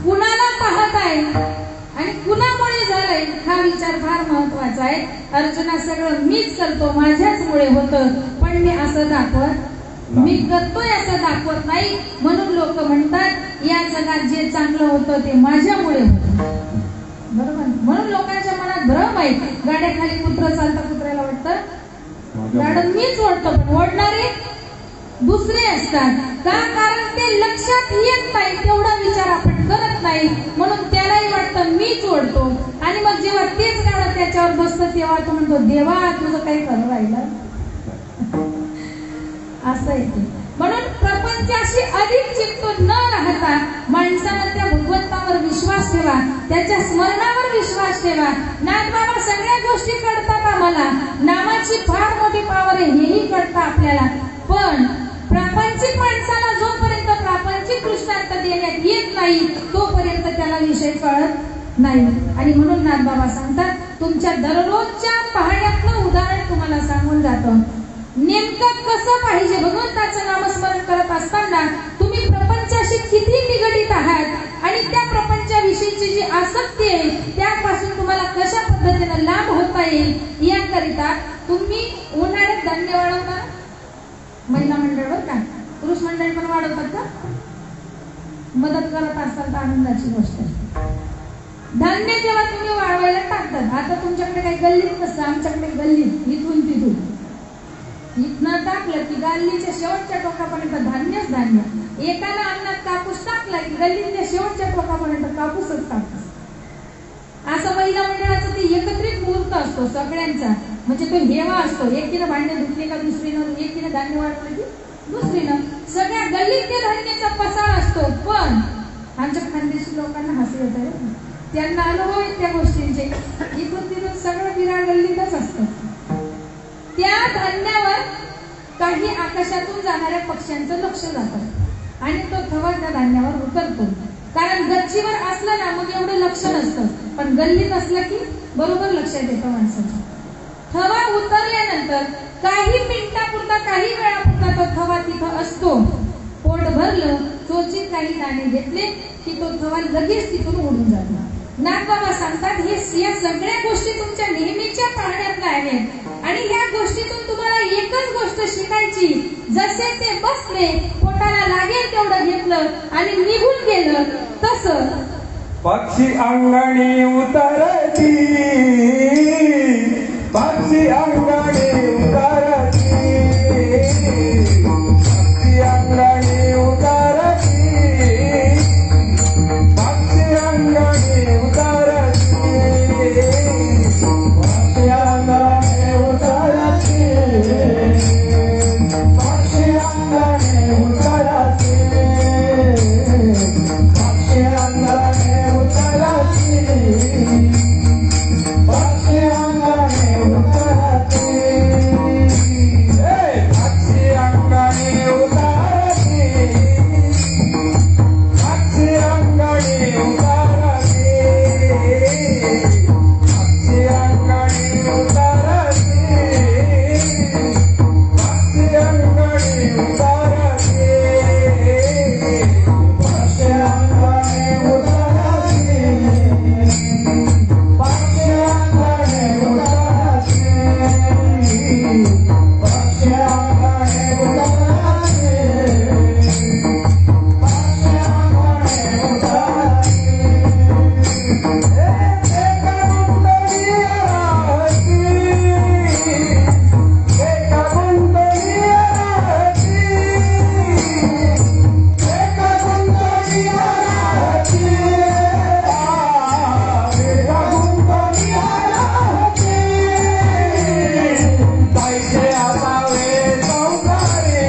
कुणाला पाहत आहे आणि कुणामुळे झालंय हा विचार फार महत्वाचा आहे. अर्जुना सगळं मीच करतो, माझ्याच मुळे होतं, पण मी असं दाखवत, मी करतोय असं दाखवत नाही. म्हणून लोक म्हणतात या जगात जे चांगलं होतं ते माझ्यामुळे होतं. बरोबर. म्हणून लोकांच्या मनात भ्रम आहे. गाड्याखाली कुत्र चालतं, कुत्र्याला वाटतं गाडं मीच ओढतो, पण ओढणारे दुसरे असतात. का? कारण ते लक्षात येत नाही, तेवढा विचार आपण करत नाही. म्हणून त्यालाही वाटतं मीच ओढतो, आणि मग जेव्हा तेच गाडं त्याच्यावर बसतं तेव्हा तो म्हणतो देवा तुझं काही खरं राहिलं. असं आहे. म्हणून प्रपंचाशी अधिक चित्त न राहता माणसानं त्या भगवंतावर विश्वास ठेवा, त्याच्या स्मरणावर विश्वास ठेवा. नाथबाबा सगळ्या गोष्टी कळतात आम्हाला, नामाची फार मोठी पावर आहे हेही कळतं आपल्याला, पण प्रापंचिक माणसाला जोपर्यंत प्रापंचिक दृष्टांत देण्यात येत नाही तोपर्यंत त्याला विषय कळत नाही. आणि म्हणून नाथबाबा सांगतात तुमच्या दररोजच्या पाहण्यातलं उदाहरण तुम्हाला सांगून जातं. नेमकं कसं पाहिजे भगवंताचं नामस्मरण करत असताना तुम्ही प्रपंचाशी किती निगडीत आहात आणि त्या प्रपंचाविषयीची जी आसक्ती आहे त्यापासून तुम्हाला कशा पद्धतीने लाभ होता येईल याकरिता तुम्ही उन्हाळ्यात धान्य वाढवणार महिला मंडळावर का पुरुष मंडळ पण वाढवतात का? मदत करत असाल तर आनंदाची गोष्ट आहे. धान्य जेव्हा तुम्ही वाळवायला टाकतात, आता तुमच्याकडे काही गल्लीत नसतं, आमच्याकडे गल्लीत इथून तिथून इथनं टाकलं की गल्लीच्या शेवटच्या टोकापर्यंत धान्यच धान्य. एकाला अन्नात कापूस टाकला की गल्लीच्या शेवटच्या टोकापर्यंत कापूसच कापूस. असं महिला मंडळाचा ते एकत्रित मुहूर्त असतो सगळ्यांचा, म्हणजे तो हेवा असतो. एकीनं भांडे धुतले का दुसरीनं, एकीनं धान्य वाढवलं की दुसरीनं, सगळ्या गल्लीत ते धान्याचा पसार असतो. पण आमच्या खानदेशी लोकांना हसू येत आहे, त्यांना अनुभव आहेत त्या गोष्टींचे. इथून तिथून सगळं विराळ गल्लीतच असतं. त्या धान्यावर काही आकाशातून जाणाऱ्या पक्ष्यांचं लक्ष जातं आणि तो थवा त्या धान्यावर उतरतो. कारण गच्चीवर असलं ना मग एवढं लक्ष नसतं, पण गल्लीत असलं की बरोबर लक्षात येतं माणसाच्या. थवा उतरल्यानंतर काही मिनिटापुरता काही वेळापुरता तो थवा तिथं असतो. पोट भरलं, चोचीत काही दाणे घेतले की तो थवा लगेच तिथून उडून जातो. नाथबाबा सांगतात हे या सगळ्या गोष्टी तुमच्या नेहमीच्या पाहण्यातल्या आहेत आणि ह्या गोष्टीतून तुम्हाला एकच गोष्ट शिकायची, जसे ते बसले पोटाला लागेल तेवढं घेतलं आणि निघून गेलं, तसं पक्षी अंगणी उतरती, पक्षी अंगणी उतरती, पक्षी अंगणी उतरती, पक्षी अंगणी उतरती, पक्षी अंगणी उतरती, पक्षी अंगणी उतरती, पक्षी अंगणी उतरती, पक्षी अंगणी उतरती, पक्षी अंगणी उतरती, पक्षी अंगणी उतरती, पक्षी अंगणी उतरती, पक्षी अंगणी उतरती, पक्षी अंगणी उतरती, पक्षी अंगणी उतरती, पक्षी अंगणी उतरती, पक्षी अंगणी उतरती, एका गुंतली राहती, एका गुंतली राहती, एका गुंतली राहती, एका गुंतली राहती, जायचे असावे संसारे,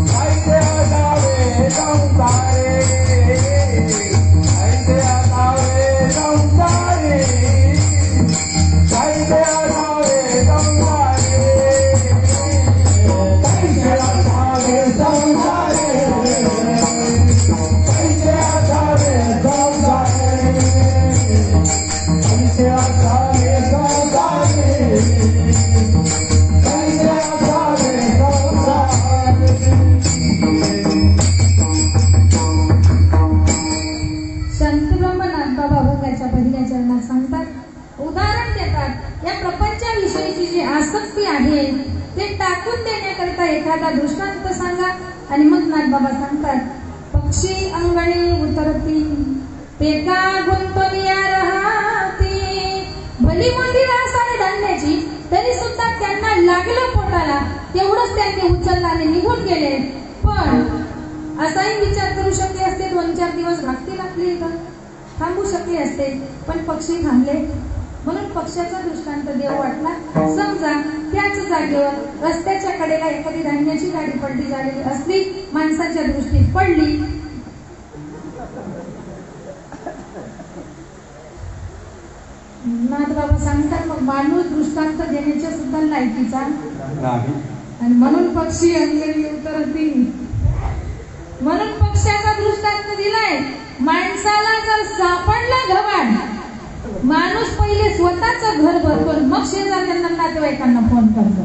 जायचे असावे संसारे, जायचे असावे संसारे, जायचे असावे संसारे, जायचे असावे संसारे, जायचे असावे संसारे, जायचे असावे संसारे, जायचे असावे संसारे. संत ब्रह्मनाथ बाबा भोगाच्या पहिल्या चरणात सांगतात, उदाहरण देतात, या प्रपंचाविषयीची जी आसक्ती आहे ते टाकून देण्याकरता एखादा दृष्टांत सांगा. आणि मग नाथ बाबा सांगतात, पक्षी अंगणी उतरती, पेका गुंतवल्या राहती, भली मोठी रास आणि धान्याची, तरी सुद्धा त्यांना लागलं पोटाला, तेवढंच त्यांनी उचललं आणि निघून गेले. पण असाही विचार करू शकले असते, 2-4 दिवस घातली लागली इथं, थांबू शकले असते, पण पक्षी थांबले. म्हणून पक्ष्याचा दृष्टांत देव वाटला. समजा त्याच जागेवर रस्त्याच्या कडेला एखादी धान्याची गाडी पलटी झालेली असली, माणसाच्या दृष्टीत पडली, नाथ बाबा सांगतात, मग माणूस दृष्टांत देण्याच्या सुद्धा लायकीचा नाही. आणि म्हणून पक्षी अंगणी उतरती. म्हणून पक्ष्याचा दृष्टांत दिलाय. माणसाला जर सापडलं घवाड, माणूस पहिले स्वतःच घर भरतो, मग शेजाऱ्यांना नातेवाईकांना फोन करतो,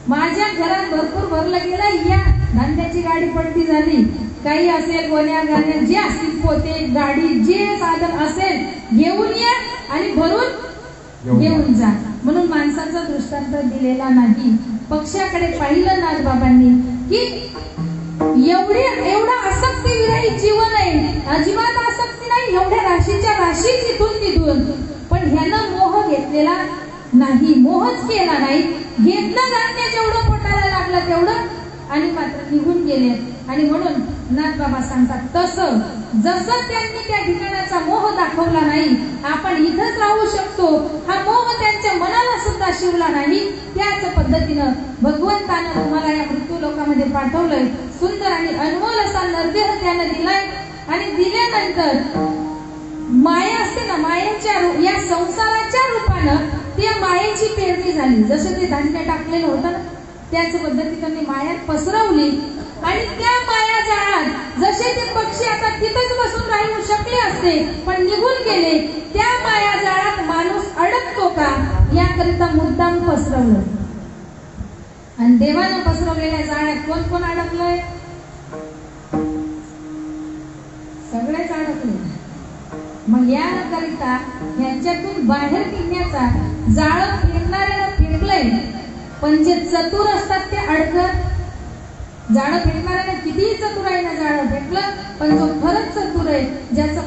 माझ्या घरात भरपूर भरलं गेलं, या धान्याची गाडी पलटी झाली, काही असेल, गोण्या गाण्या जे असतील, पोते, गाडी, जे साधन असेल घेऊन या आणि भरून घेऊन जा. म्हणून माणसाचा दृष्टांत दिलेला नाही. पक्षाकडे पाहिलं नाथ बाबांनी की एवढा आसक्ती विरहित जीवन आहे, अजिबात आसक्ती नाही, एवढ्या राशीच्या राशी तिथून, पण ह्यानं मोह घेतलेला नाही, मोहच केला नाही. घेतलं धान्य जेवढं पोटाला लागलं तेवढं आणि मात्र निघून गेले. आणि म्हणून नाथ बाबा सांगतात, तसं जसं त्यांनी त्या ठिकाणाचा मोह दाखवला नाही, आपण इथंच राहू शकतो, हा मोह त्यांच्या मनाला सुद्धा शिवला नाही, त्याच पद्धतीनं भगवंतानं तुम्हाला या मृत्यू लोकामध्ये पाठवलंय. सुंदर आणि अनमोल असा नरदेह त्यानं दिलाय. आणि दिल्यानंतर माया असते ना, मायेच्या या संसाराच्या रूपानं त्या मायेची पेरणी झाली. जसं ते धान्य टाकलेलं होतं ना, त्याच पद्धतीने त्यांनी मायात पसरवली. आणि त्या माया जाळात जसे ते पक्षी आता तिथेच बसून राहू शकले असते, पण निघून गेले, त्या माया जाळात माणूस अडकतो का याकरिता मुद्दाम पसरवलं. आणि देवानं पसरवलेल्या जाळ्यात कोण कोण अडकलंय? सगळेच अडकले. मग याकरिता यांच्यातून बाहेर निघण्याचा जाळ फेकणाऱ्याला फेकलंय, पण जे चतुर असतात ते अडकत. जाळं फेकणाऱ्याने कितीही चतुराईनं जाळं फेकलं, पण जो खरंच चतुर आहे, ज्याचं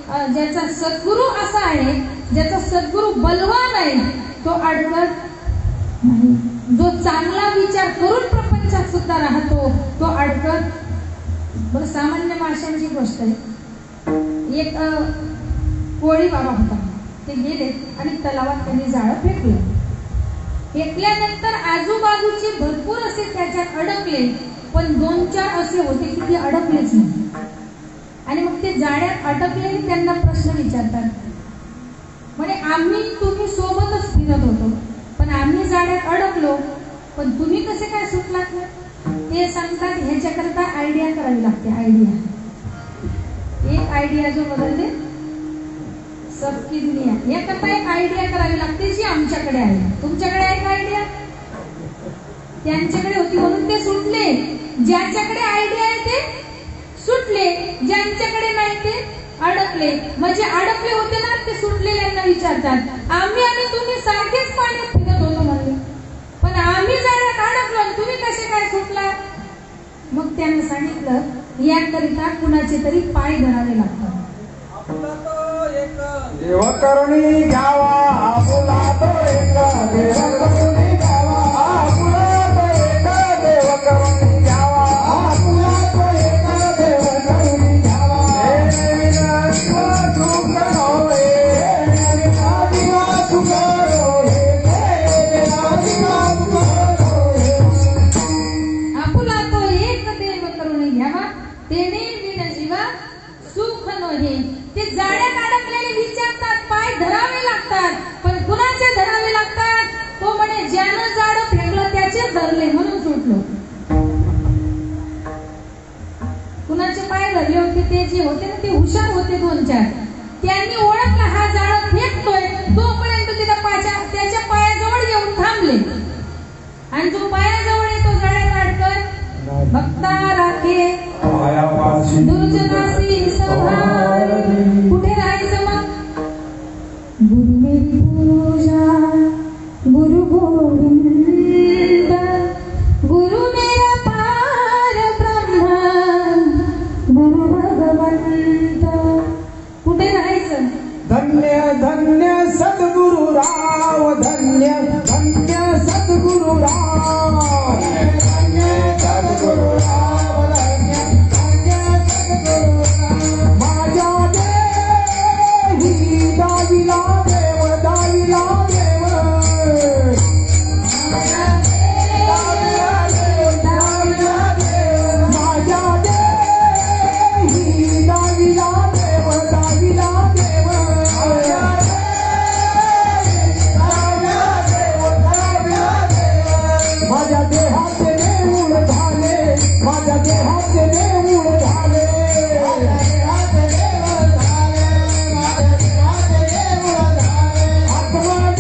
ज्याचा सद्गुरू असा आहे, ज्याचा सद्गुरू बलवान आहे, तो अडकत नाही. जो चांगला विचार करून प्रपंचात सुद्धा राहतो तो अडकत. बरं, सामान्य माशांची गोष्ट आहे. एक कोळी बाबा होता. ते गेले आणि तलावात त्यांनी जाळं फेकलं. फेकल्यानंतर आजूबाजूचे भरपूर असे त्याच्यात अडकले, पण 2-4 असे होते की ते अडकलेच नाही. आणि मग ते जाळ्यात अडकले, त्यांना प्रश्न विचारतात. म्हणे आम्ही तुम्ही सोबतच फिरत होतो, पण आम्ही जाळ्यात अडकलो, पण तुम्ही कसे काय सुटलात? ते सांगतात ह्याच्याकरता आयडिया करावी लागते. आयडिया, एक आयडिया जो बदलते सबकी दुनिया, याकरता एक आयडिया करावी लागते जी आमच्याकडे आहे. तुमच्याकडे आहे का आयडिया? त्यांच्याकडे होती म्हणून ते सुटले. ज्याच्याकडे आयडिया आहे ते सुटले, ज्यांच्याकडे नाही ते अडकले. म्हणजे अडकले होते ना, ते सुटलेल्यांना विचारतात आम्ही आणि तुम्ही सारखेच पाण्यात फिरत होतो म्हणले, पण आम्ही जाण्यात अडकलो, तुम्ही कसे काय सुटला? मग त्यानं सांगितलं याकरिता कुणाचे तरी पाय धरावे लागतात. देव करुणी घ्यावा आपुला तो एक, देव करुणी घ्यावा आपुला तो एक, देव करुणी घ्यावा आपुला तो एक, देव करुणी घ्यावा. हे विना सुख होय, हे विना सुख होय, हे विना सुख होय. आपुला तो एक देव करुणी घ्यावा, तेने विण जीवा सुख नोहे. ते जाळ्यात अडकलेले विचारतात, पाय धरावे लागतात, पण कुणाचे धरावे लागतात? तो म्हणे ज्यानं जाळं फेकलं त्याचेच धरले म्हणून सुटलो. कुणाचे पाय धरले होते ते जे होते ना, ते हुशार होते 2-4. त्यांनी ओळखला हा जाळं फेकतोय, तोपर्यंत त्याच्या पायाजवळ येऊन थांबले. आणि जो पायाजवळ येतो जाळ्यात अडकत, भक्ता राखे दुर्जनासी संहारी. कुठे राहायचं मग? गुरु मेरी पूजा गुरु गोविंद, गुरु मेरा पार ब्रह्म, गुरु भगवंत. कुठे राहायचं? धन्य धन्य सद्गुरु राव, धन्य धन्य सद्गुरु राव, धन्य सद्गुरु राव, धन्य धन्य सद्गुरु राव. माझ्या देही दाविला देव, दाविला देव, माझ्या देही दाविला देव, दाविला देव. माझ्या देही दाविला देव, दाविला देव. माझ्या देहाचे देऊळ झाले, माझ्या देहाचे देऊळ झाले,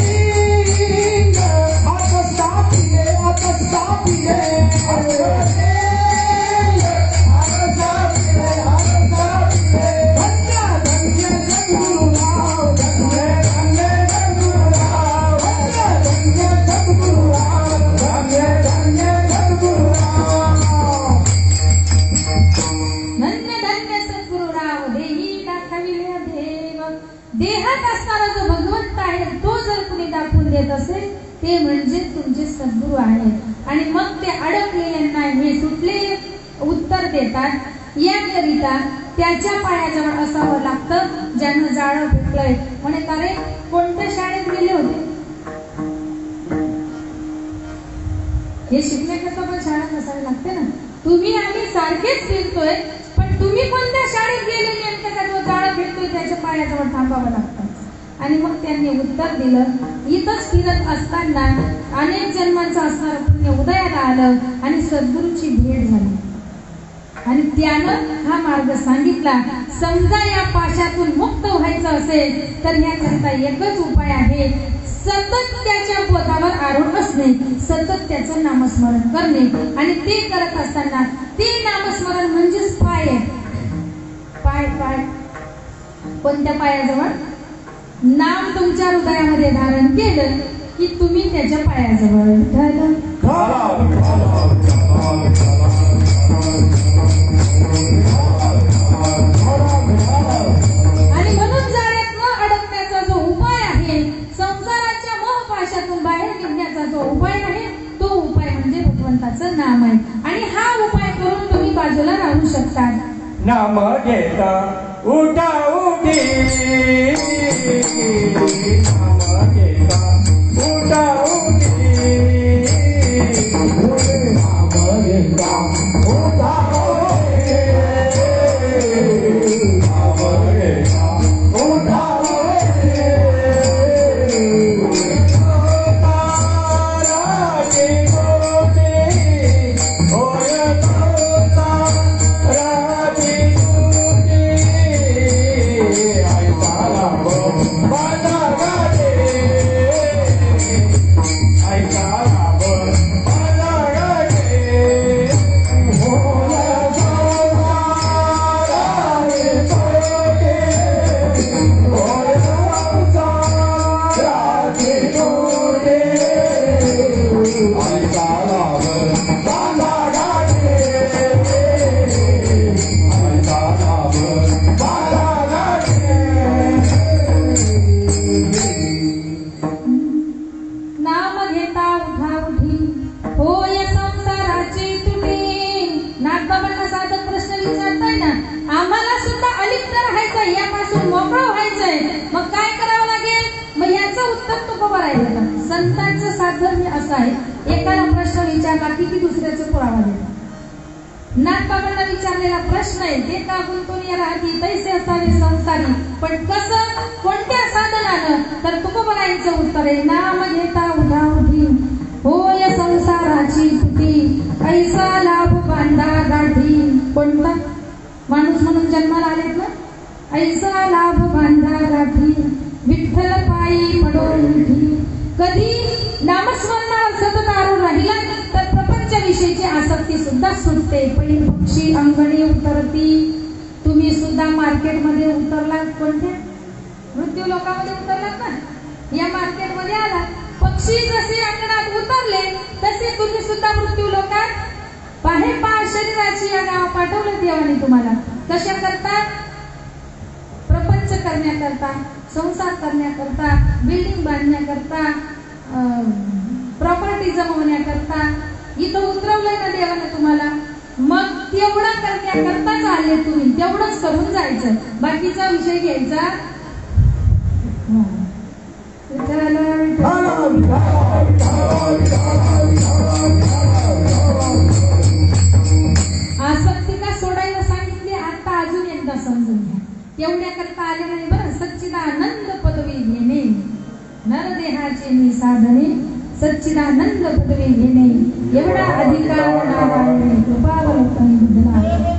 आत्मलिंग आत्मस्थापिले, आत्मस्थापिले, धन्य धन्य सद्गुरुराव, धन्य धन्य सद्गुरुराव, धन्य धन्य सद्गुरुराव, धन्य धन्य सद्गुरुराव. धन्य धन्य सद्गुरुराव, देही दाखविले देव. देहात असणारा जो भगवंत आहे तो जर कुणी दाखवून देत असेल ते म्हणजे तुमचे सद्गुरू आहेत. आणि मग ते अडकलेल्यांना हे सुटले उत्तर देतात. याकरिता त्याच्या पायाजवळ असावं लागतं ज्यानं जाळं फेकलंय. म्हणे का रे, कोणत्या शाळेत गेले होते? हे शिकण्याकरता पण शाळा नसावी लागते ना. तुम्ही आम्ही सारखेच फिरतोय, पण तुम्ही कोणत्या शाळेत गेले नेमकं का जो जाळं फेकतोय त्याच्या पायाजवळ थांबावं लागतं. आणि मग त्यांनी उत्तर दिलं, इथंच फिरत असताना अनेक जन्मांचं असणारं पुण्य उदयाला आलं आणि सद्गुरूची भेट झाली. आणि त्यानं हा मार्ग सांगितला. समजा या पाशातून मुक्त व्हायचं असेल तर याकरिता एकच उपाय आहे, सतत त्याच्या बोधावर आरूढ असणे, सतत त्याचं नामस्मरण करणे. आणि ते करत असताना ते नामस्मरण म्हणजेच पाय. पाय पाय कोणत्या पायाजवळ? नाम तुमच्या हृदयामध्ये धारण केलं की तुम्ही त्याच्या पायाजवळ झालं. आणि नाम घेता उठा उठी नाम घेता उठा उठी नाम घेता उठा उठी नाम घेता उठा संतांचं साधर्म्य असं आहे, एकाला प्रश्न विचारला की दुसऱ्याचं पुरावा देतात. नाथबाबांना विचारलेला प्रश्न आहे, ते का गुंतून राहती तैसे असावे संसारी, पण कसं कोणत्या साधनानं, तर तुकोबरायांचं उत्तर आहे, नाम घेता उठा उठी होय संसाराची तुटी, ऐसा लाभ बांधा गाठी. कोणता माणूस म्हणून जन्माला आलेत ना, ऐसा लाभ बांधा गाठी विठ्ठल पायी पडोन उठी. कधी नामस्मरणाला सतत आरूढ राहिला तर प्रपंचाविषयीची आसक्ती सुद्धा सुटते. पहिली पक्षी अंगणी उतरती. तुम्ही सुद्धा मार्केटमध्ये उतरलात, कोणत्या मृत्यू लोकांमध्ये उतरलात ना, या मार्केटमध्ये आला. पक्षी जसे अंगणात उतरले तसे तुम्ही सुद्धा मृत्यू लोकात बाहेर शरीराची या गाव पाठवलं देवाने तुम्हाला. कशा करता? प्रपंच करण्याकरता, संसार करण्याकरता, बिल्डिंग बांधण्याकरता, प्रॉपर्टी जमवण्याकरता इथं उतरवलंय ना देवाने तुम्हाला. मग तेवढं करण्याकरताच आले तुम्ही, तेवढंच करून जायचं, बाकीचा विषय घ्यायचा. आसक्ती का सोडायला सांगितली, आता अजून एकदा समजून घ्या. एवढ्या करता आले नाही बरं. सच्चिदानंद पदवी घेणे, नरदेहाचे साधने, सच्चिदानंद पदवी घेणे, एवढा अधिकार नारायण कृपावलोकन बुद्धनाथ.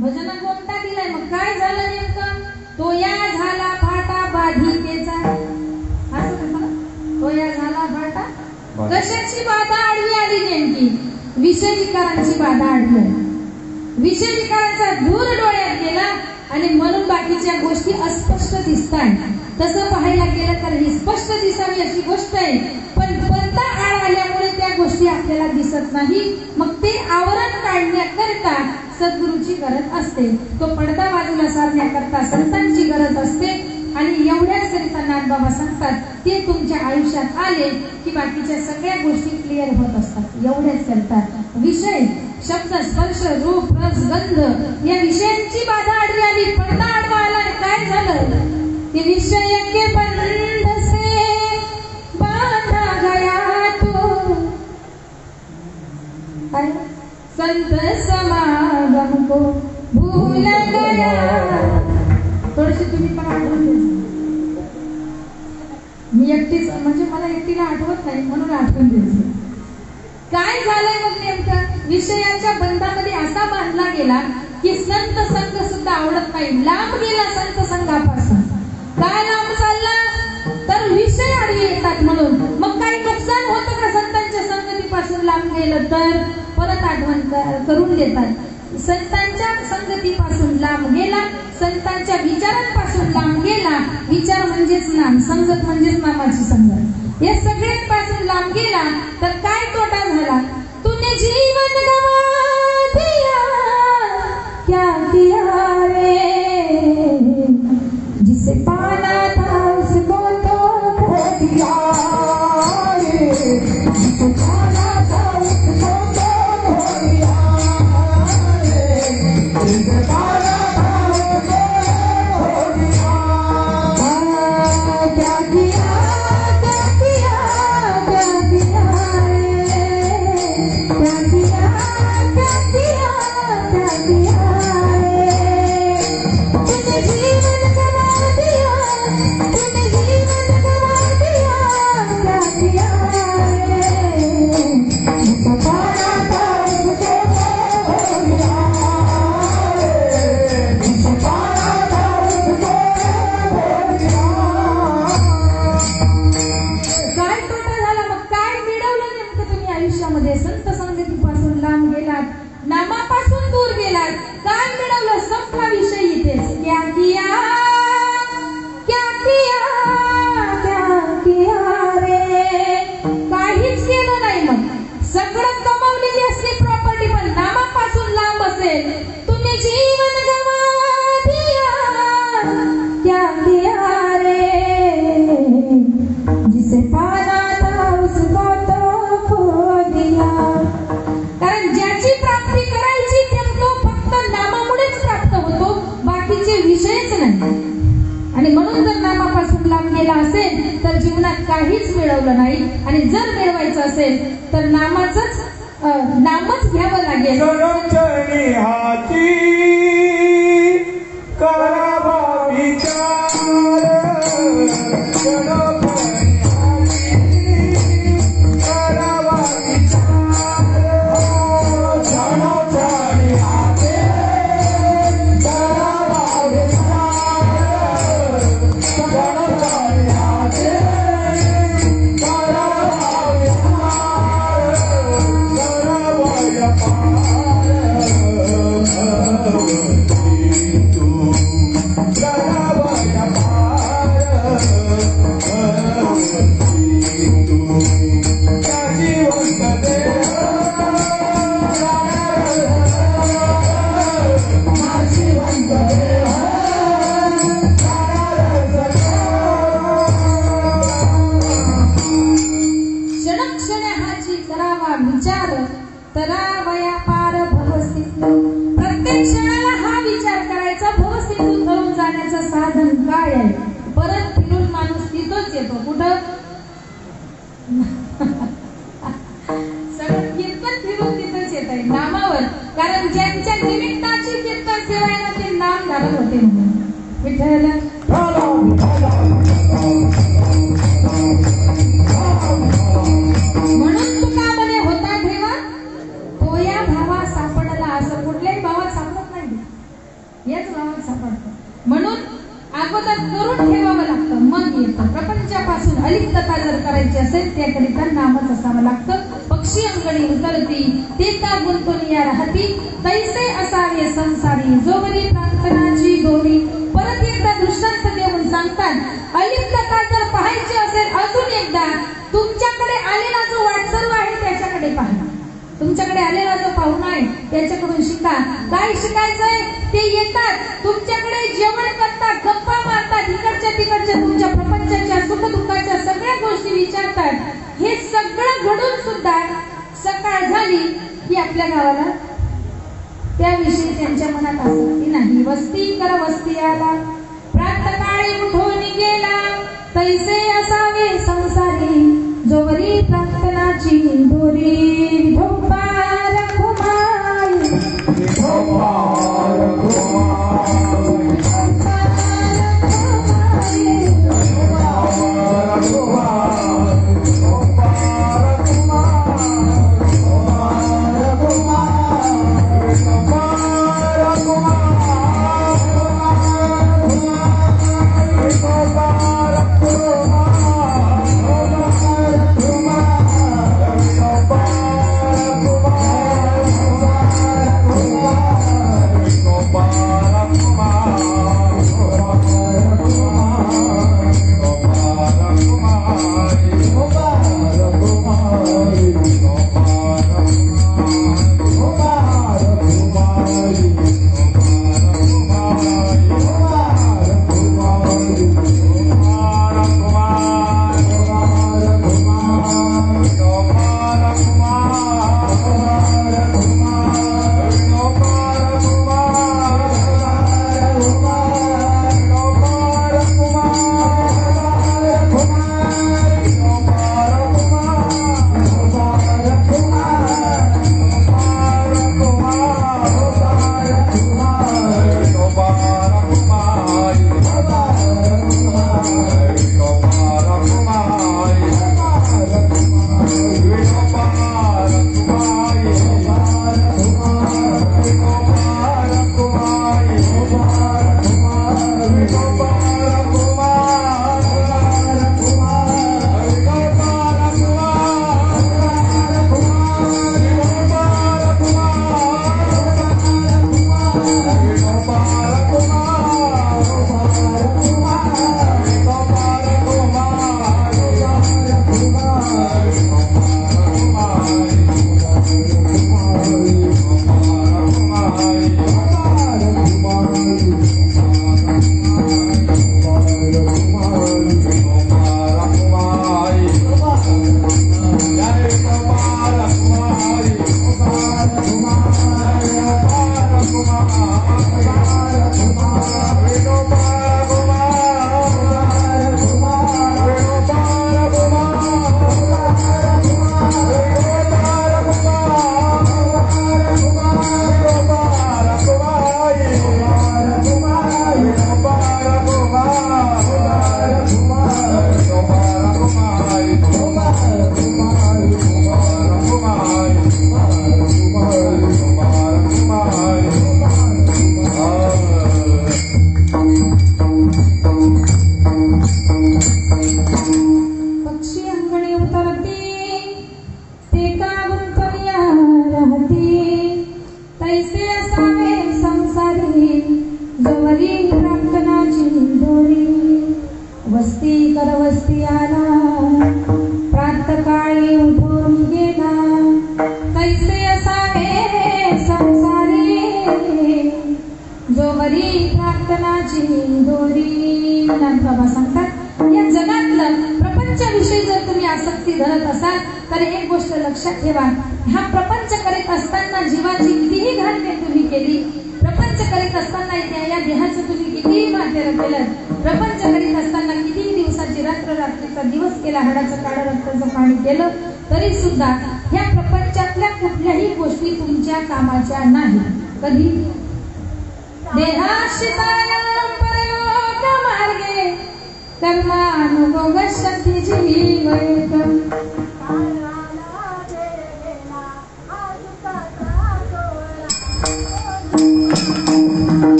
भजना गोमटा दिलाय. मग काय झालं नेमकं? तो या झाला फाटा बाधिकेचा. असं कसं? तो या झाला फाटा, कशाची बाधा आडवी आली? नेमकी विषय विकारांची बाधा आडवी. विषय विकारांचा धूर डोळ्यात गेला आणि म्हणून बाकीच्या गोष्टी अस्पष्ट दिसतात. तसं पाहायला गेलं तर ही स्पष्ट दिसावी अशी गोष्ट आहे, पण पडदा आड आल्यामुळे त्या गोष्टी आपल्याला दिसत नाही. मग ते आवरण काढण्याकरता सद्गुरूची गरज असते. तो पडदा बाजूला सारण्याकरता संतांची गरज असते. आणि एवढ्याच करिता नाथबाबा सांगतात, ते तुमच्या आयुष्यात आले की बाकीच्या सगळ्या गोष्टी क्लिअर होत असतात. एवढ्याच करतात. विषय, शब्द, स्पर्श, रूप, रस, गंध या विषयांची बाधा आडवी आली, पडदा आडवा आला. काय झालं? ते विषय के बंध से बांधा गया तो, संत समागम को भूल गया. थोडीशी तुम्ही पण आठवण द्या. मी एकटीच, म्हणजे मला एकटीला आठवत नाही म्हणून आठवण द्यायची. काय झालंय मग नेमकं? विषयाच्या बंधामध्ये असा बांधला गेला की संत संघ सुद्धा आवडत नाही. लांब गेला संत संघापासून. काय लांब चालला? तर विषय आडवे येतात म्हणून. मग काही नुकसान होतं का संतांच्या संगतीपासून लांब गेलं तर? परत आठवण करून देतात. संतांच्या संगतीपासून लांब गेला, संतांच्या विचारांपासून लांब गेला. विचार म्हणजेच नाम, संगत म्हणजेच नामाची संगत. या सगळ्यांपासून लांब गेला तर काय तोटा झाला? तूने जीवन गवा दिया, क्या किया रे, जिसे पाना था उसको तो खो दिया रे, जिसे पाना था उसको तो खो दिया रे, जिसे पाना था उसको खो दिया। क्या किया, क्या किया, क्या किया रे, क्या किया, क्या किया, क्या किया रे, तूने जीवन गवा दिया, तूने जीवन गवा दिया, क्या किया रे, जिसे पाना था उसको खो दिया रे, जिसे पाना था उसको खो दिया। काय तोटा झाला मग? काय मिळवलं नेमकं तुम्ही आयुष्यामध्ये? संत संगतीपासून लांब गेलात, नामापासून दूर गेलात, काय मिळवलं? संपला विषय इथेच. क्या किया, क्या किया, क्या किया रे, काहीच केलं नाही. मग सगळं कमावलेली असली प्रॉपर्टी पण नामापासून लांब असेल. तुम्ही जीवन गवा दिया, क्या किया रे, जिसे पाना था उसको तो खो दिया। कारण ज्याची प्राप्ती करायची तो फक्त नामामुळेच प्राप्त होतो, बाकीचे विषयच नाही. आणि म्हणून जर नामापासून लांब गेला असेल तर जीवनात काहीच मिळवलं नाही. आणि जर मिळवायचं असेल तर नामच घ्यावं लागेल. चरणी हाती करावा विचार, चरणी हाती करावा विचार, चरणी हाती करावा विचार, चरणी हाती करावा विचार, करावया पार भगवती तू, करावया पार भगवती तू, त्या जिवंत देव ना जिवंत देव क्षणक्षण हाची करावा विचार, तरावया पार भवस्थिती. प्रत्येक क्षणाला हा विचार करायचा, भवस्थितीतून तरून जाण्याचं साधन काय आहे? परत फिरून माणूस तिथंच येतो. कुठं? सगळं कीर्तन फिरून तिथंच येत आहे, नामावर. कारण ज्यांच्या निमित्ताची कीर्तन सेवा आहे ना, ते नाम धारण होते म्हणून. विठ्ठल म्हणून तुका म्हणे होता ठेवा, पोया भावा सापडला. असं कुठल्याही भावात सापडत नाही, हेच भावात सापडतं. म्हणून अगोदर करून ठेवावं लागतं, मग येतं. प्रपंचापासून अलिप्तता जर करायची असेल त्याकरिता नामच असावं लागतं. पक्षी अंगणी उतरती ते का गुंतून या राहती, तैसे असावे संसारी जोवरी प्रार्थनाची दोरी. परत एकदा दृष्टांत देऊन सांगतात, अलिप्तता जर पाहायची असेल अजून एकदा तुमच्याकडे आलेला जो वाटसरू आहे त्याच्याकडे पहा. तुमच्याकडे आलेला जो पाहुणा आहे त्याच्याकडून शिका. काय शिकायचंय? ते येतात तुमच्याकडे, जेवण करतात, गप्पा मारतात, इकडच्या तिकडच्या तुमच्या प्रपंचाच्या सुखदुःखाच्या सगळ्या गोष्टी विचारतात. हे सगळं घडून सुद्धा सकाळ झाली की आपल्या गावाला त्याविषयी त्यांच्या मनात आसक्ती नाही. वस्ती कर वस्ती आला, प्रातकाळी उठून गेला, तैसे असावे संसारी जोवरी प्रार्थनाची दोरी. विठोबा रखुमाई, विठोबा रखुमाई, विठोबा रखुमाई,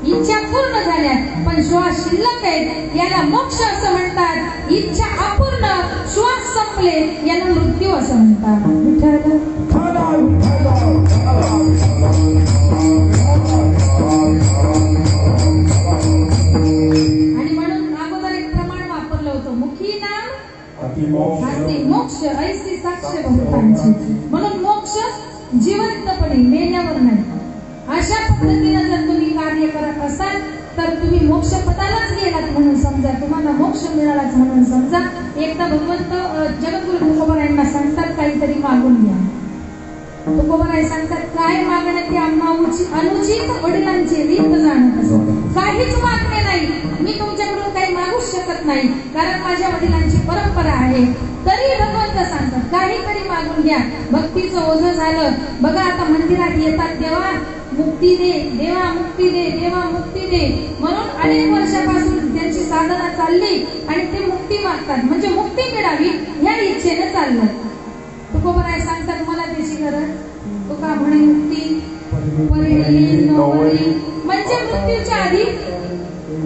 इच्छा पूर्ण झाल्या पण श्वास शिल्लक आहेत याला मोक्ष असं म्हणतात. इच्छा अपूर्ण श्वास संपले याला मृत्यू असं म्हणतात. विठ्ठल आणि म्हणून अगोदर एक प्रमाण वापरलं होतं, मुखी नाम अति मोक्ष ऐसी साक्ष बहुतांची. म्हणून मोक्ष जिवंतपणे मेल्यावर नाही. अशा पद्धतीने जर तुम्ही कार्य करत असाल तर तुम्ही मोक्ष पदालाच गेलात म्हणून समजा, तुम्हाला मोक्ष मिळालाच म्हणून समजा. एकदा भगवंत जगद्गुरु तुकोबारायांना सांगतात काहीतरी मागून घ्या. तुकोबाराय सांगतात काय मागणं ते अनुचित वडिलांची रीत जाणत असो. काहीच मागणे नाही, मी तुमच्याकडून काही मागूच शकत नाही कारण माझ्या वडिलांची परंपरा आहे. तरी भगवंत सांगतात काहीतरी मागून घ्या. भक्तीचं ओझं झालं बघा. आता मंदिरात येतात देवा मुक्ती दे, देवा मुक्ती दे, देवा मुक्ती दे म्हणून अनेक वर्षापासून त्यांची साधना चालली आणि ते मुक्ती मागतात म्हणजे मुक्ती मिळावी ह्या इच्छेने चाललं. तुकोबाराय सांगतात मला त्याची गरज. तुका म्हणे मुक्ती परिणली नवरी म्हणजे मृत्यूच्या आधी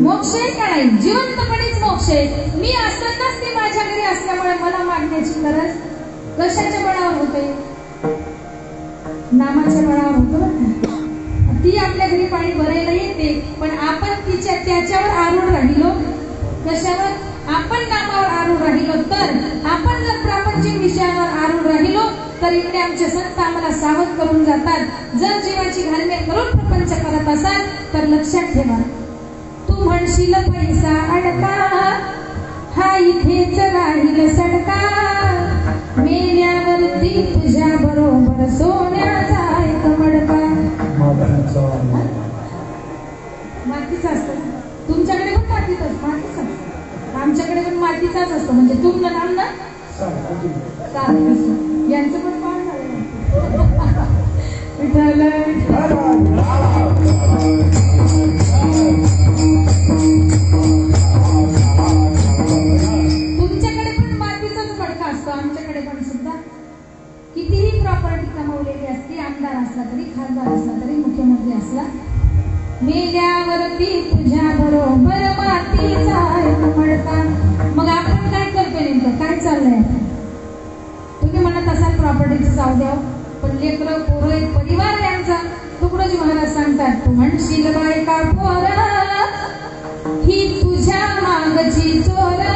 मोक्ष आहे का नाही? जिवंतपणेच मोक्ष आहे. मी असतानाच ती माझ्या घरी असल्यामुळे मला मागण्याची गरज. कशाच्या बळावर होते? नामाच्या बळावर होतो. ती आपल्या घरी पाणी भरायला येते पण आपण त्याच्यावर आरूढ राहिलो. कशावर? आपण नामावर आरूढ राहिलो तर, आपण जर प्रापंचिक विषयावर आरूढ राहिलो तर इकडे आमचे संत आम्हाला सावध करून जातात. जर जीवाची घालमेल करून प्रपंच करत असाल तर लक्षात ठेवा, तू म्हणशील पैसा अडका हा इथेच राहील सडका, मेल्यावरती तुझ्या बरोबर सोन्याचा एक मडका. मातीचा असतो तुमच्याकडे पण मातीचाच असतो, आमच्याकडे पण मातीचाच असतो म्हणजे तुम नाम ना सारखं असतो. यांचं पण पाठ झालं. तुमच्याकडे पण मातीचाच मडका असतो, आमच्याकडे पण सुद्धा. कितीही प्रॉपर्टी कमावलेली असते, आमदार असला तरी, खासदार असला तरी, मुख्यमंत्री असला, मेल्यावरती तुझ्या बरोबर मातीचा मडका. मग आपण काय करतोय नेमकं? काय चाललंय? तुम्ही म्हणत असाल प्रॉपर्टीचं जाऊ द्या पण लेकरं पोरं एक परिवार आहे आमचा. तुकडोजी महाराज सांगतात तू म्हणशील बायका पोरा ही तुझ्या मागची चोरा,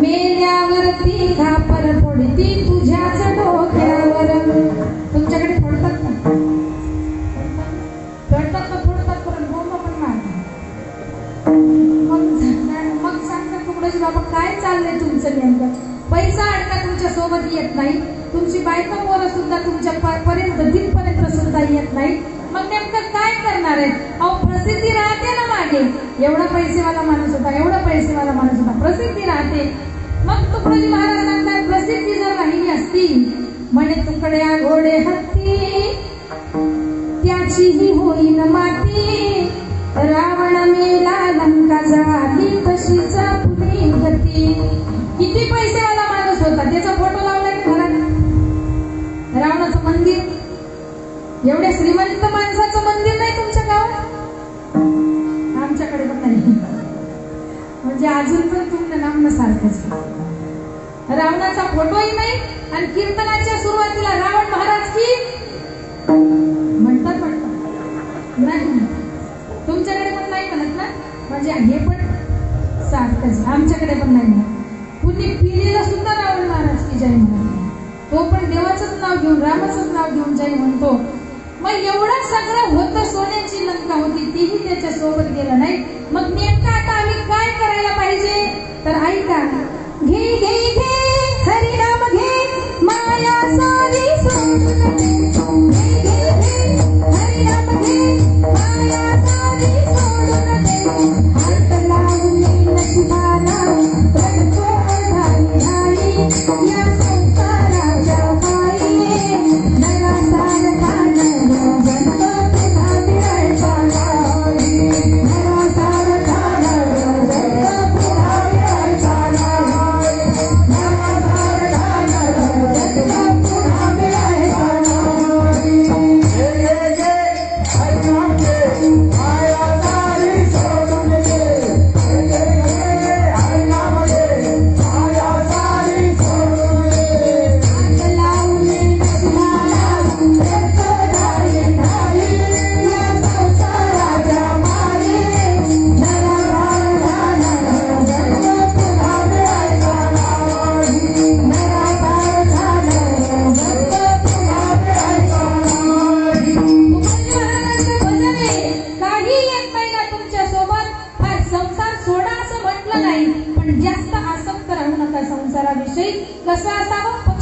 मेल्यावरती खापर पडती तुझ्याच डोक्यावर. तुमच्याकडे पडतात का? पडतात का? फोडतात पण बोंब पण मारतात. मग सांगतात तुकडोजी बाबा काय चाललंय तुमचं नेमकं? पैसा अडका तुमच्या सोबत येत नाही, तुमची बायका पोरं सुद्धा तुमच्या पर्यंत तिथपर्यंत सुद्धा येत नाही. मग नेमकं काय करणार आहे? अहो प्रसिद्धी राहते ना मागे. एवढा पैसेवाला माणूस होता, एवढा पैसेवाला माणूस होता, प्रसिद्धी राहते. मग तुकडोजी महाराज सांगतात प्रसिद्धी जर राहिली असती म्हणे तुकड्या घोडे हत्ती त्याचीही होईन माती, रावण मेला लंका जाली तशीच पुढे गती. किती पैसेवाला माणूस होता, त्याचा फोटो लावला की घरात? रावणाचं मंदिर, एवढ्या श्रीमंत माणसाचं मंदिर नाही तुमच्या गावात? आमच्याकडे पण नाही. म्हणजे अजून पण तुमचं नाम सारखंच. रावणाचा फोटोही नाही आणि कीर्तनाच्या सुरुवातीला रावण महाराज की म्हणतात नाही. तुमच्याकडे पण नाही म्हणत ना? म्हणजे हे पण सारखंच. आमच्याकडे पण नाही म्हणत. कुणी पिढीला सुद्धा रावण महाराज की जय म्हणतो, तो पण देवाचंच नाव घेऊन, रामाचंच नाव घेऊन जय म्हणतो. मग एवढं सगळं होतं, सोन्याची लंका होती तीही त्याच्या सोबत गेलं नाही. मग नेमकं आता आम्ही काय करायला पाहिजे? तर ऐका, घे घे घे हरिनाम घे माया सारी सोडून दे. घे घे घे हरिनाम घे माया सारी सोडून दे. हात लावले नशिबाला रडतो अर्धाई आई, या संसाराच्या पायी नवा सारखा नवा जन्म तुला मिळायचा नाही. नवा सारखा नवा जन्म तुला मिळायचा नाही. नवा सारखा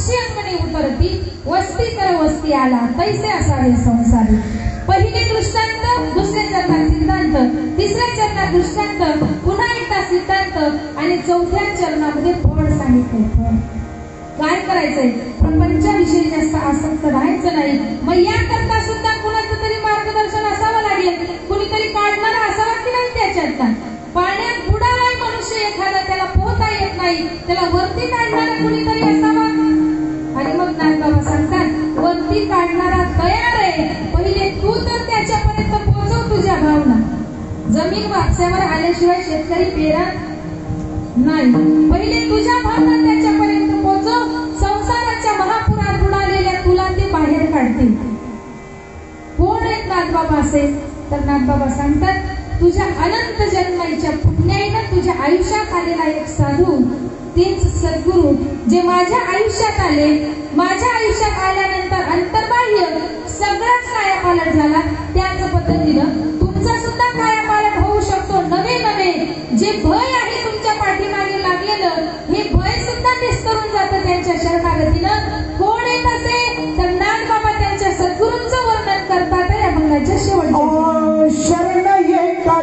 पक्षी अंगणी उतरती वस्ती कर वस्ती आला तैसे असावे संसारी. पहिले दृष्टांत, दुसऱ्या चरणात सिद्धांत, तिसऱ्या चरणात दृष्टांत, पुन्हा एकदा सिद्धांत आणि चौथ्या चरणामध्ये फळ सांगितले. फळ काय करायचंय? प्रपंचाविषयी जास्त आसक्त राहायचं नाही. मग याकरता सुद्धा कुणाचं तरी मार्गदर्शन असावं लागेल, कुणीतरी काढणारा असावा की नाही त्याच्यात. पाण्यात बुडालाय मनुष्य एखादा, त्याला पोहता येत नाही, त्याला वरती काढणारा कुणीतरी असावा. आणि मग नाथबाबा सांगतात वरती काढणारा तयार आहे, पहिले तू तर त्याच्यापर्यंत पोहोचव तुझ्या भावना. जमीन वापसावर आल्याशिवाय शेतकरी पेरत नाही. पहिले तुझ्या भावना त्याच्यापर्यंत पोहोचव. संसाराच्या महापुरात बुडालेल्या तुला ते बाहेर काढते. कोण आहेत नाथबाबा असे? तर नाथबाबा सांगतात तुझ्या अनंत जन्माच्या पुण्याईनं तुझ्या आयुष्यात आलेला एक साधू, तेच सद्गुरू जे माझ्या आयुष्यात आले. माझ्या आयुष्यात आल्यानंतर अंतर्बाह्य सगळाच कायापालट झाला. त्याच पद्धतीनं तुमचा सुद्धा कायापालट होऊ शकतो. नवे नवे जे भय आहे तुमच्या पाठीमागे लागलेलं, हे भय सुद्धा निस्तरून जातं त्यांच्या शरणागतीनं. कोण येत असे? तर नाथबाबा त्यांच्या सद्गुरूंचं वर्णन करतात या भंगाच्या शेवटच्या. शरण एका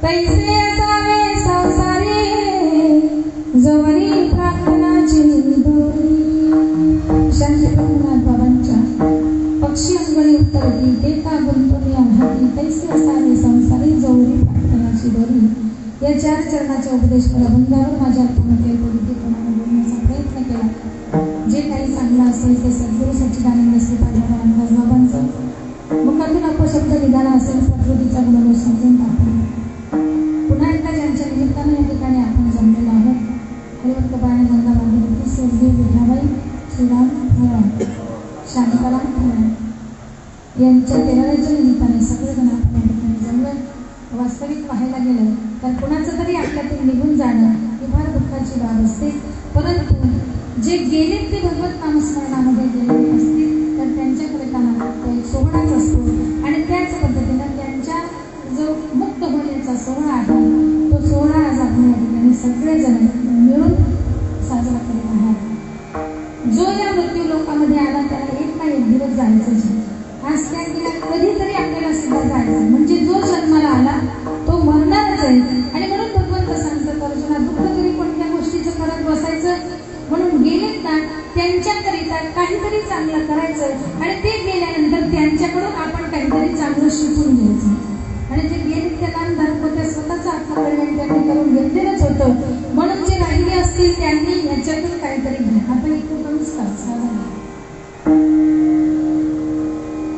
तैसे असावे संसारी जोवरी प्रार्थनाची दोरी. शांती प्रभुनाथ बाबांच्या पक्षी अंगणी उत्तरती ते का गुंतवणी आघाती तैसे असावे संसारी जोवरी प्रार्थनाची दोरी. या 4 चरणाच्या उपदेश प्रबंधावर माझ्या पूर्णतेप्रमाणे बोलण्याचा प्रयत्न केला. जे काही चांगलं असेल ते सद्गुरू सच्चिदानंद श्रीपाद रामदास बाबांचं मुखातून अपशब्द निघाला असेल प्रकृतीचा गुणदोष समजून टाकून पुन्हा एकदा ज्यांच्या निमित्तानं या ठिकाणी आपण जमलेलो आहोत हरिभक्त बाळानंद भागवती स्वर्गीय विठाबाई श्रीराम फराळ शांताराम फराळ यांच्या 13व्याच्या निमित्ताने सगळेजण आपण या ठिकाणी जमलं. वास्तविक पाहायला गेलं तर कुणाचं तरी आपल्यातून निघून जाणं ही फार दुःखाची बाब असते. परंतु जे गेले ते भगवत नामस्मरणामध्ये गेलेले असतील तर त्यांच्याकरिता तो एक सोहळाच असतो आणि त्याच पद्धतीनं त्यांच्या जो मुक्त होण्याचा सोहळा आहे तो सोहळा आज आपण या ठिकाणी सगळेजण मिळून साजरा करीत आहात. जो या मृत्यू लोकामध्ये आला त्याला एक ना एक दिवस जायचंच आहे. आज त्या गेल्या कधीतरी आपल्याला सुद्धा जायचं म्हणजे जो जन्माला आला तो मरणारच आहे. आणि म्हणून भगवंत सांगतात अर्जुना दुःख तरी कोणत्या गोष्टीचं करत बसायचं. म्हणून गेलेत ना त्यांच्याकरिता काहीतरी चांगलं करायचं आणि ते गेल्यानंतर त्यांच्याकडून आपण काहीतरी चांगलं शिकून घ्यायचं. आणि जे गेले त्या दानधारक ते स्वतःचं आत्मकल्याण त्यांनी करून घेतलेलंच होतं. म्हणून जे राहिले असतील त्यांनी ह्याच्यातून काहीतरी घ्या. आता इतकं कमीच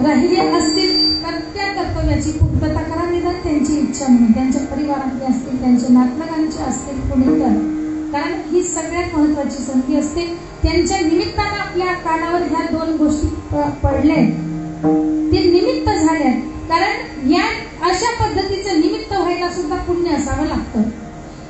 राहिले असतील तर त्या कर्तव्याची पूर्तता करा. निदान त्यांची इच्छा म्हणून त्यांच्या परिवारातले असतील त्यांच्या नातलगांचे असतील कोणी तर कारण ही सगळ्यात महत्वाची संधी असते. त्यांच्या निमित्तानं आपल्या कानावर ह्या 2 गोष्टी पडल्या ते निमित्त झाल्या. कारण या अशा पद्धतीचं निमित्त व्हायला सुद्धा पुण्य असावं लागतं.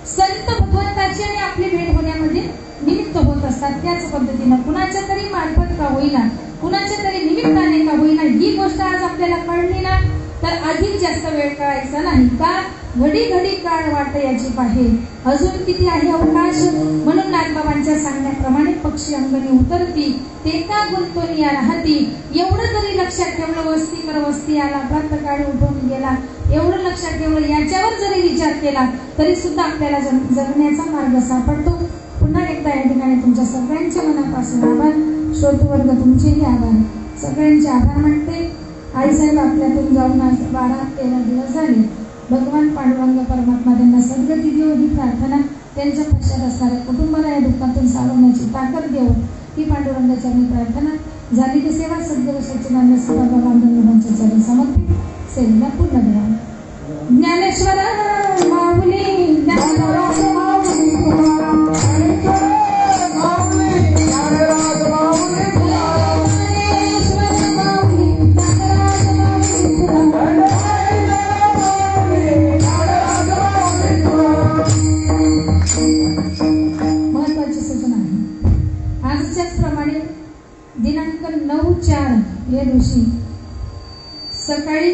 संत भगवंताची आणि आपली भेट होण्यामध्ये निमित्त होत असतात. त्याच पद्धतीनं कुणाच्या तरी मार्फत का होईना कुणाच्या तरी निमित्ताने का होईना ही गोष्ट आज आपल्याला कळली ना तर अधिक जास्त वेळ कळायचा नाही. का घडी घडी काळ वाट याची पाहे अजून किती आहे अवकाश. म्हणून नागबाबांच्या सांगण्याप्रमाणे पक्षी अंगणी उतरती ते का गुंतवणी राहती. एवढं जरी लक्षात ठेवलं वस्ती कर वस्ती आला प्रातःकाळी उठून गेला एवढं लक्षात ठेवलं याच्यावर जरी विचार केला तरी सुद्धा आपल्याला जगण्याचा मार्ग सापडतो. पुन्हा एकदा या ठिकाणी तुमच्या सगळ्यांच्या मनापासून आभार. श्रोतवर्ग तुमचेही आभार. सगळ्यांचे आभार मानते. आईसाहेब आपल्यातून जाऊन आज 12-13 दिवस झाले. भगवान पांडुरंग परमात्मा त्यांना सद्गती देव ही प्रार्थना. त्यांच्या पश्चात असणाऱ्या कुटुंबाला या दुःखातून सावरण्याची ताकद देव ही पांडुरंगाच्या मी प्रार्थना. झाली ती सेवा सद्गुरू सच्चिदानंद श्रीपाद बाबांच्या चरणी समर्पित. सेवेला पूर्ण करा. ज्ञानेश्वर माऊली ज्ञानराज माऊली दिनांक 9/4 या दिवशी सकाळी